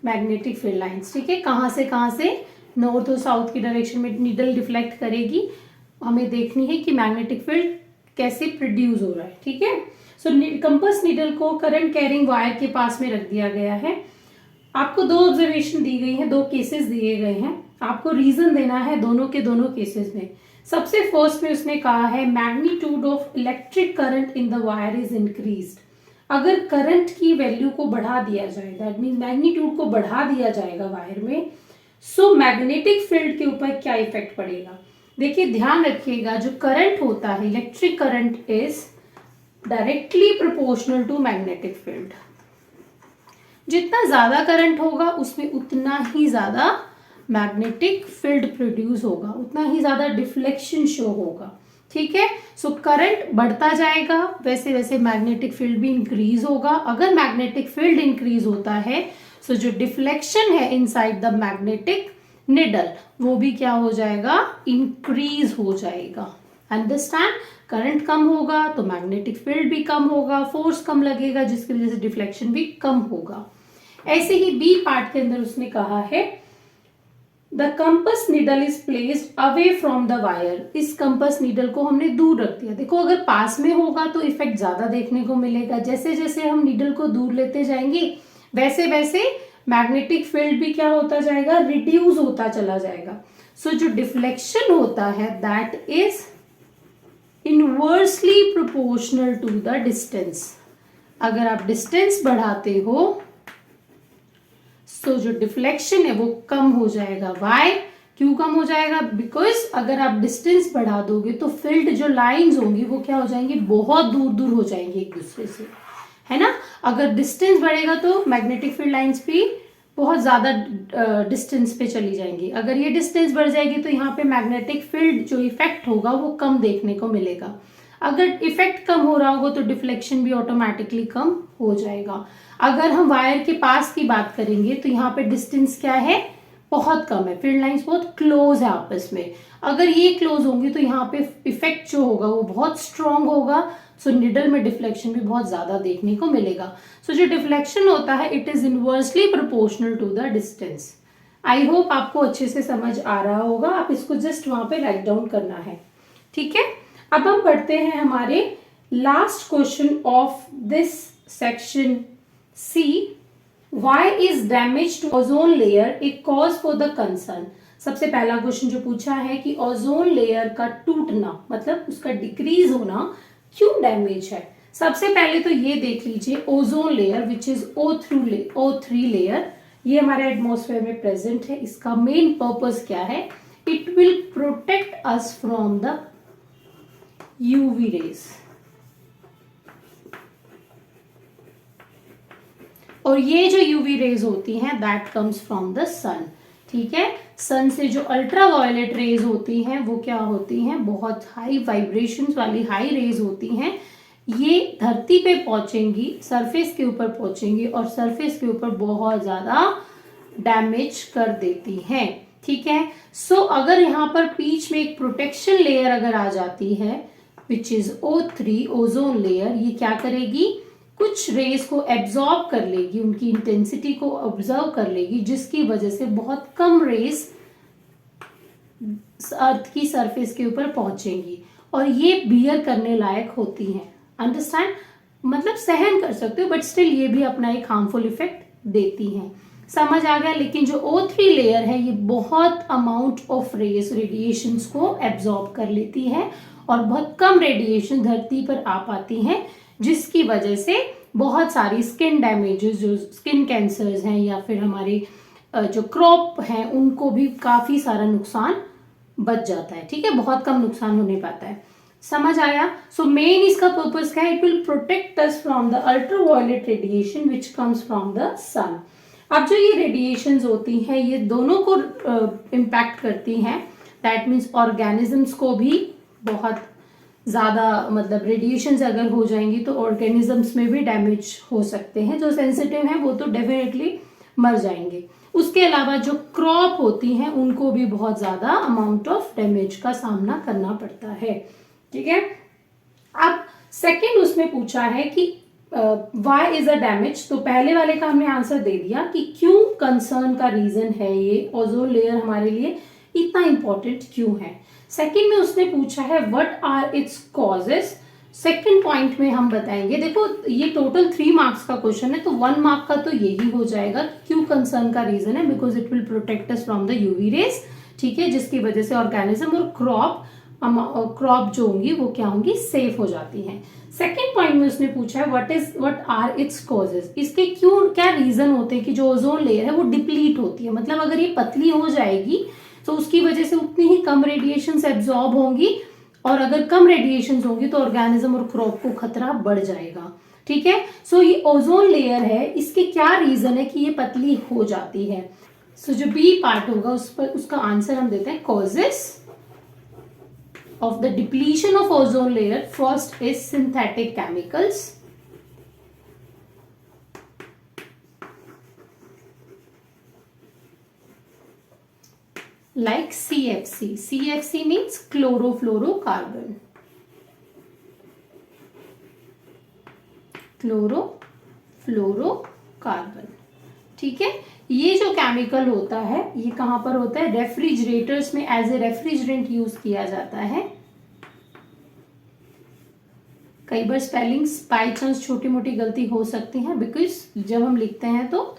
magnetic field lines, ठीक है। कहाँ से नॉर्थ और साउथ की डायरेक्शन में नीडल डिफ्लेक्ट करेगी, हमें देखनी है कि मैग्नेटिक फील्ड कैसे प्रोड्यूस हो रहा है, ठीक है। सो कंपास नीडल को करंट कैरिंग वायर के पास में रख दिया गया है। आपको दो ऑब्जर्वेशन दी गई है, दो केसेस दिए गए हैं, आपको रीजन देना है दोनों के दोनों केसेस में। सबसे फर्स्ट में उसने कहा है magnitude of electric current in the wire is increased. अगर करंट की वैल्यू को बढ़ा दिया जाए, दैट मीन मैग्नीट्यूड को बढ़ा दिया जाएगा वायर में, सो मैग्नेटिक फील्ड के ऊपर क्या इफेक्ट पड़ेगा? देखिए, ध्यान रखिएगा, जो करंट होता है, electric current is directly proportional to magnetic field. जितना ज्यादा करंट होगा उसमें उतना ही ज्यादा मैग्नेटिक फील्ड प्रोड्यूस होगा, उतना ही ज्यादा डिफ्लेक्शन शो होगा, ठीक है। सो करंट बढ़ता जाएगा, वैसे वैसे मैग्नेटिक फील्ड भी इंक्रीज होगा। अगर मैग्नेटिक फील्ड इंक्रीज होता है, सो जो डिफ्लेक्शन है इनसाइड द मैग्नेटिक निडल वो भी क्या हो जाएगा? इंक्रीज हो जाएगा, अंडरस्टैंड। करंट कम होगा तो मैग्नेटिक फील्ड भी कम होगा, फोर्स कम लगेगा जिसकी वजह से डिफ्लेक्शन भी कम होगा। ऐसे ही बी पार्ट के अंदर उसने कहा है the compass needle is placed away from the wire. इस कंपास नीडल को हमने दूर रख दिया। देखो, अगर पास में होगा तो इफेक्ट ज्यादा देखने को मिलेगा, जैसे जैसे हम नीडल को दूर लेते जाएंगे वैसे वैसे मैग्नेटिक फील्ड भी क्या होता जाएगा? रिड्यूस होता चला जाएगा। सो जो डिफ्लेक्शन होता है that is inversely proportional to the distance. अगर आप डिस्टेंस बढ़ाते हो तो जो डिफ्लेक्शन है वो कम हो जाएगा। वाई? क्यों कम हो जाएगा? बिकॉज अगर आप डिस्टेंस बढ़ा दोगे तो फील्ड जो लाइंस होंगी वो क्या हो जाएंगी, बहुत दूर दूर हो जाएंगी एक दूसरे से, है ना। अगर डिस्टेंस बढ़ेगा तो मैग्नेटिक फील्ड लाइंस भी बहुत ज्यादा डिस्टेंस पे चली जाएंगी। अगर ये डिस्टेंस बढ़ जाएगी तो यहाँ पे मैग्नेटिक फील्ड जो इफेक्ट होगा वो कम देखने को मिलेगा। अगर इफेक्ट कम हो रहा होगा तो डिफ्लेक्शन भी ऑटोमेटिकली कम हो जाएगा। अगर हम वायर के पास की बात करेंगे तो यहाँ पे डिस्टेंस क्या है, बहुत कम है, फील्ड लाइंस बहुत क्लोज है आपस में। अगर ये क्लोज होंगी तो यहाँ पे इफेक्ट जो होगा वो बहुत स्ट्रांग होगा, सो निडल में डिफ्लेक्शन भी बहुत ज्यादा देखने को मिलेगा। सो जो डिफ्लेक्शन होता है it is inversely proportional to the distance. I hope आपको अच्छे से समझ आ रहा होगा, आप इसको जस्ट वहां पे राइट डाउन करना है, ठीक है। अब हम पढ़ते हैं हमारे last question of this section C. Why is damage to ozone layer a cause for the concern. सबसे पहला क्वेश्चन जो पूछा है कि ओजोन लेयर का टूटना मतलब उसका डिक्रीज होना क्यों डैमेज है। सबसे पहले तो ये देख लीजिए, ozone layer which is O3 layer, ये हमारे एटमॉस्फेयर में प्रेजेंट है। इसका मेन पर्पस क्या है, it will protect us from the UV rays. और ये जो यूवी रेज होती हैं दैट कम्स फ्रॉम द सन, ठीक है। सन से जो अल्ट्रा वायलेट रेज होती हैं वो क्या होती हैं, बहुत हाई वाइब्रेशंस वाली हाई रेज होती हैं। ये धरती पे पहुंचेंगी, सरफेस के ऊपर पहुंचेंगी और सरफेस के ऊपर बहुत ज्यादा डैमेज कर देती हैं, ठीक है। सो अगर यहाँ पर बीच में एक प्रोटेक्शन लेयर अगर आ जाती है which is O3 ozone layer, ये क्या करेगी, कुछ रेस को एब्जॉर्ब कर लेगी, उनकी इंटेंसिटी को ऑब्जर्व कर लेगी, जिसकी वजह से बहुत कम रेस अर्थ की सरफेस के ऊपर पहुंचेंगी और ये बियर करने लायक होती हैं। अंडरस्टैंड, मतलब सहन कर सकते हो बट स्टिल ये भी अपना एक हार्मफुल इफेक्ट देती हैं। समझ आ गया। लेकिन जो O3 लेयर है ये बहुत अमाउंट ऑफ रेस रेडिएशंस को एब्जॉर्ब कर लेती है और बहुत कम रेडिएशन धरती पर आ पाती हैं, जिसकी वजह से बहुत सारी स्किन डैमेजेस, जो स्किन कैंसर्स हैं या फिर हमारी जो क्रॉप हैं उनको भी काफी सारा नुकसान बच जाता है, ठीक है, बहुत कम नुकसान होने पाता है। समझ आया। सो मेन इसका पर्पस क्या है, it will protect us from the ultraviolet radiation which comes from the sun. अब जो ये रेडिएशंस होती हैं ये दोनों को इम्पैक्ट करती हैं, दैट मीन्स ऑर्गेनिजम्स को भी बहुत ज्यादा, मतलब रेडिएशंस अगर हो जाएंगी तो ऑर्गेनिजम्स में भी डैमेज हो सकते हैं। जो सेंसिटिव हैं वो तो डेफिनेटली मर जाएंगे। उसके अलावा जो क्रॉप होती हैं उनको भी बहुत ज्यादा अमाउंट ऑफ डैमेज का सामना करना पड़ता है, ठीक है। अब सेकंड उसमें पूछा है कि वाई इज अ डैमेज, तो पहले वाले का हमने आंसर दे दिया कि क्यों कंसर्न का रीजन है ये ओजोन लेयर हमारे लिए इतना इंपॉर्टेंट क्यों है। सेकंड में उसने पूछा है what are its causes. Second point में हम बताएंगे, देखो ये टोटल 3 मार्क्स का क्वेश्चन है तो 1 मार्क का तो यही हो जाएगा क्यों कंसर्न का रीजन है, because it will protect us from the UV rays, ठीक है, जिसकी वजह से ऑर्गेनिज्म और क्रॉप जो होंगी वो क्या होंगी, सेफ हो जाती हैं। सेकेंड पॉइंट में उसने पूछा है व्हाट आर इट्स कॉजेस, इसके क्यों क्या रीजन होते हैं कि जो ओजोन लेयर है वो डिप्लीट होती है, मतलब अगर ये पतली हो जाएगी तो उसकी वजह से उतनी ही कम रेडिएशन एब्जॉर्ब होंगी और अगर कम रेडिएशन होंगी तो ऑर्गेनिज्म और क्रॉप को खतरा बढ़ जाएगा, ठीक है। सो ये ओजोन लेयर है, इसके क्या रीजन है कि ये पतली हो जाती है। सो जो बी पार्ट होगा उस पर उसका आंसर हम देते हैं causes of the depletion of ozone layer. First is synthetic chemicals, like CFC. CFC means chlorofluorocarbon. Chlorofluorocarbon, ठीक है। ये जो केमिकल होता है ये कहां पर होता है, रेफ्रिजरेटर्स में एज ए रेफ्रिजरेंट यूज किया जाता है। कई बार स्पेलिंग्स बाई चांस छोटी मोटी गलती हो सकती है, बिकॉज जब हम लिखते हैं तो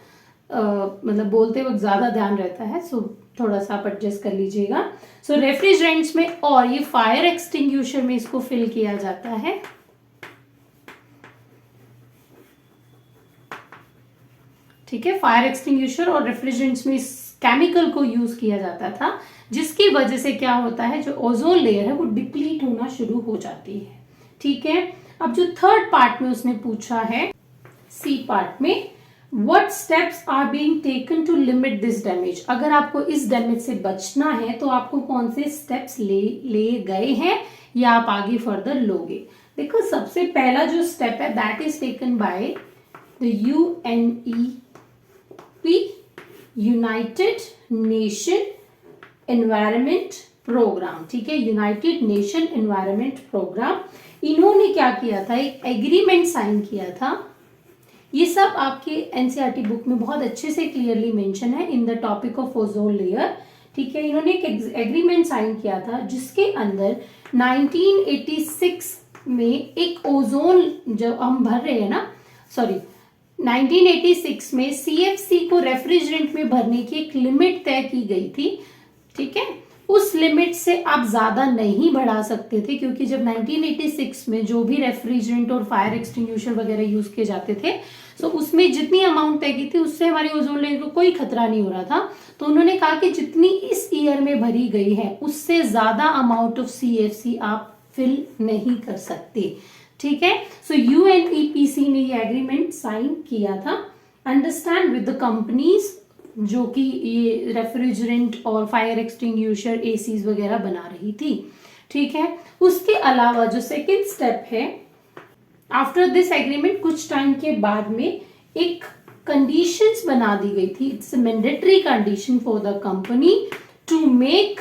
मतलब बोलते वक्त ज्यादा ध्यान रहता है, सो थोड़ा सा आप एडजस्ट कर लीजिएगा। सो रेफ्रिजरेंट्स में और ये फायर एक्सटिंग्विशर में इसको फिल किया जाता है। ठीक है, फायर एक्सटिंग्विशर और रेफ्रिजरेंट्स में इस केमिकल को यूज किया जाता था, जिसकी वजह से क्या होता है, जो ओजोन लेयर है वो डिप्लीट होना शुरू हो जाती है। ठीक है, अब जो थर्ड पार्ट में उसने पूछा है, सी पार्ट में, what steps are being taken to limit this damage. अगर आपको इस डैमेज से बचना है तो आपको कौन से स्टेप्स ले गए हैं या आप आगे फर्दर लोगे। देखो, सबसे पहला जो स्टेप है that is taken by the UNEP, united nation environment programme. ठीक है, यूनाइटेड नेशन एनवायरमेंट प्रोग्राम, इन्होंने क्या किया था, एक एग्रीमेंट साइन किया था। ये सब आपके एनसीईआरटी बुक में बहुत अच्छे से क्लियरली मेंशन है in the topic of ozone layer. ठीक है, इन्होंने एक एग्रीमेंट साइन किया था जिसके अंदर 1986 में एक ओजोन, जब हम भर रहे हैं ना, 1986 में CFC को रेफ्रिजरेंट में भरने की एक लिमिट तय की गई थी। ठीक है, उस लिमिट से आप ज्यादा नहीं बढ़ा सकते थे, क्योंकि जब 1986 में जो भी रेफ्रिजरेंट और फायर एक्सटिंग्विशर वगैरह यूज किए जाते थे, तो उसमें जितनी अमाउंट तय की थी उससे हमारी ओजोन लेयर को कोई खतरा नहीं हो रहा था। तो उन्होंने कहा कि जितनी इस ईयर में भरी गई है उससे ज्यादा अमाउंट ऑफ CFC आप फिल नहीं कर सकते। ठीक है, सो UNEPC ने ये एग्रीमेंट साइन किया था, अंडरस्टैंड, विद द कंपनीज जो कि ये रेफ्रिजरेंट और फायर एक्सटिंग्विशर एसीज वगैरह बना रही थी। ठीक है, उसके अलावा जो सेकेंड स्टेप है, आफ्टर दिस एग्रीमेंट कुछ टाइम के बाद में एक कंडीशंस बना दी गई थी, it's mandatory condition for the company to make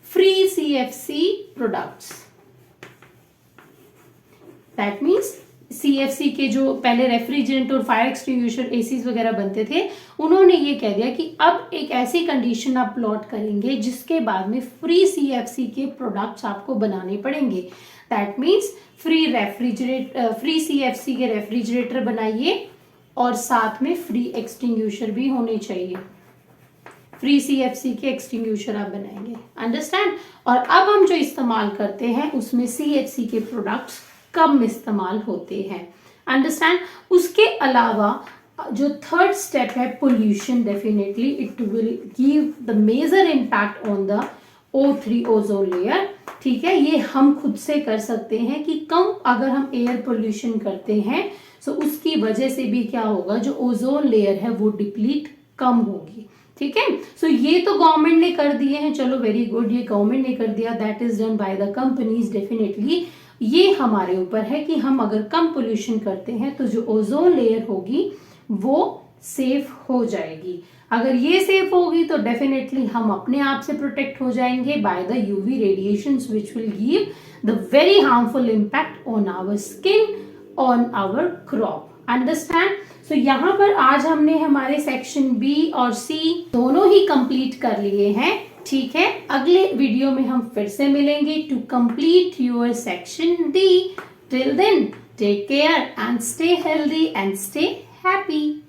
free CFC products. That means CFC के जो पहले रेफ्रिजरेंट और फायर एक्सटिंग्विशर एसीज वगैरह बनते थे, उन्होंने ये कह दिया कि अब एक ऐसी कंडीशन आप प्लॉट करेंगे जिसके बाद में फ्री CFC के प्रोडक्ट्स आपको बनाने पड़ेंगे। दैट मीन्स फ्री CFC के रेफ्रिजरेटर बनाइए और साथ में फ्री एक्सटिंग्विशर भी होने चाहिए। फ्री CFC के एक्सटिंग्विशर आप बनाएंगे, अंडरस्टैंड। और अब हम जो इस्तेमाल करते हैं उसमें CFC के प्रोडक्ट्स कम इस्तेमाल होते हैं, अंडरस्टैंड। उसके अलावा जो थर्ड स्टेप है pollution, definitely it will give the major impact on the O3 ozone layer. ठीक है, ये हम खुद से कर सकते हैं कि कम अगर हम एयर पोल्यूशन करते हैं तो उसकी वजह से भी क्या होगा, जो ओजोन लेयर है वो डिप्लीट कम होगी। ठीक है, सो ये तो गवर्नमेंट ने कर दिए हैं, चलो वेरी गुड, ये गवर्नमेंट ने कर दिया, that is done by the companies. Definitely ये हमारे ऊपर है कि हम अगर कम पोल्यूशन करते हैं तो जो ओजोन लेयर होगी वो सेफ हो जाएगी। अगर ये सेफ होगी तो डेफिनेटली हम अपने आप से प्रोटेक्ट हो जाएंगे by the UV radiations which will give the very harmful impact on our skin, on our crop, understand. So यहाँ पर आज हमने हमारे सेक्शन B और C दोनों ही कंप्लीट कर लिए हैं। ठीक है, अगले वीडियो में हम फिर से मिलेंगे to complete your section D। Till then take care and stay healthy and stay happy.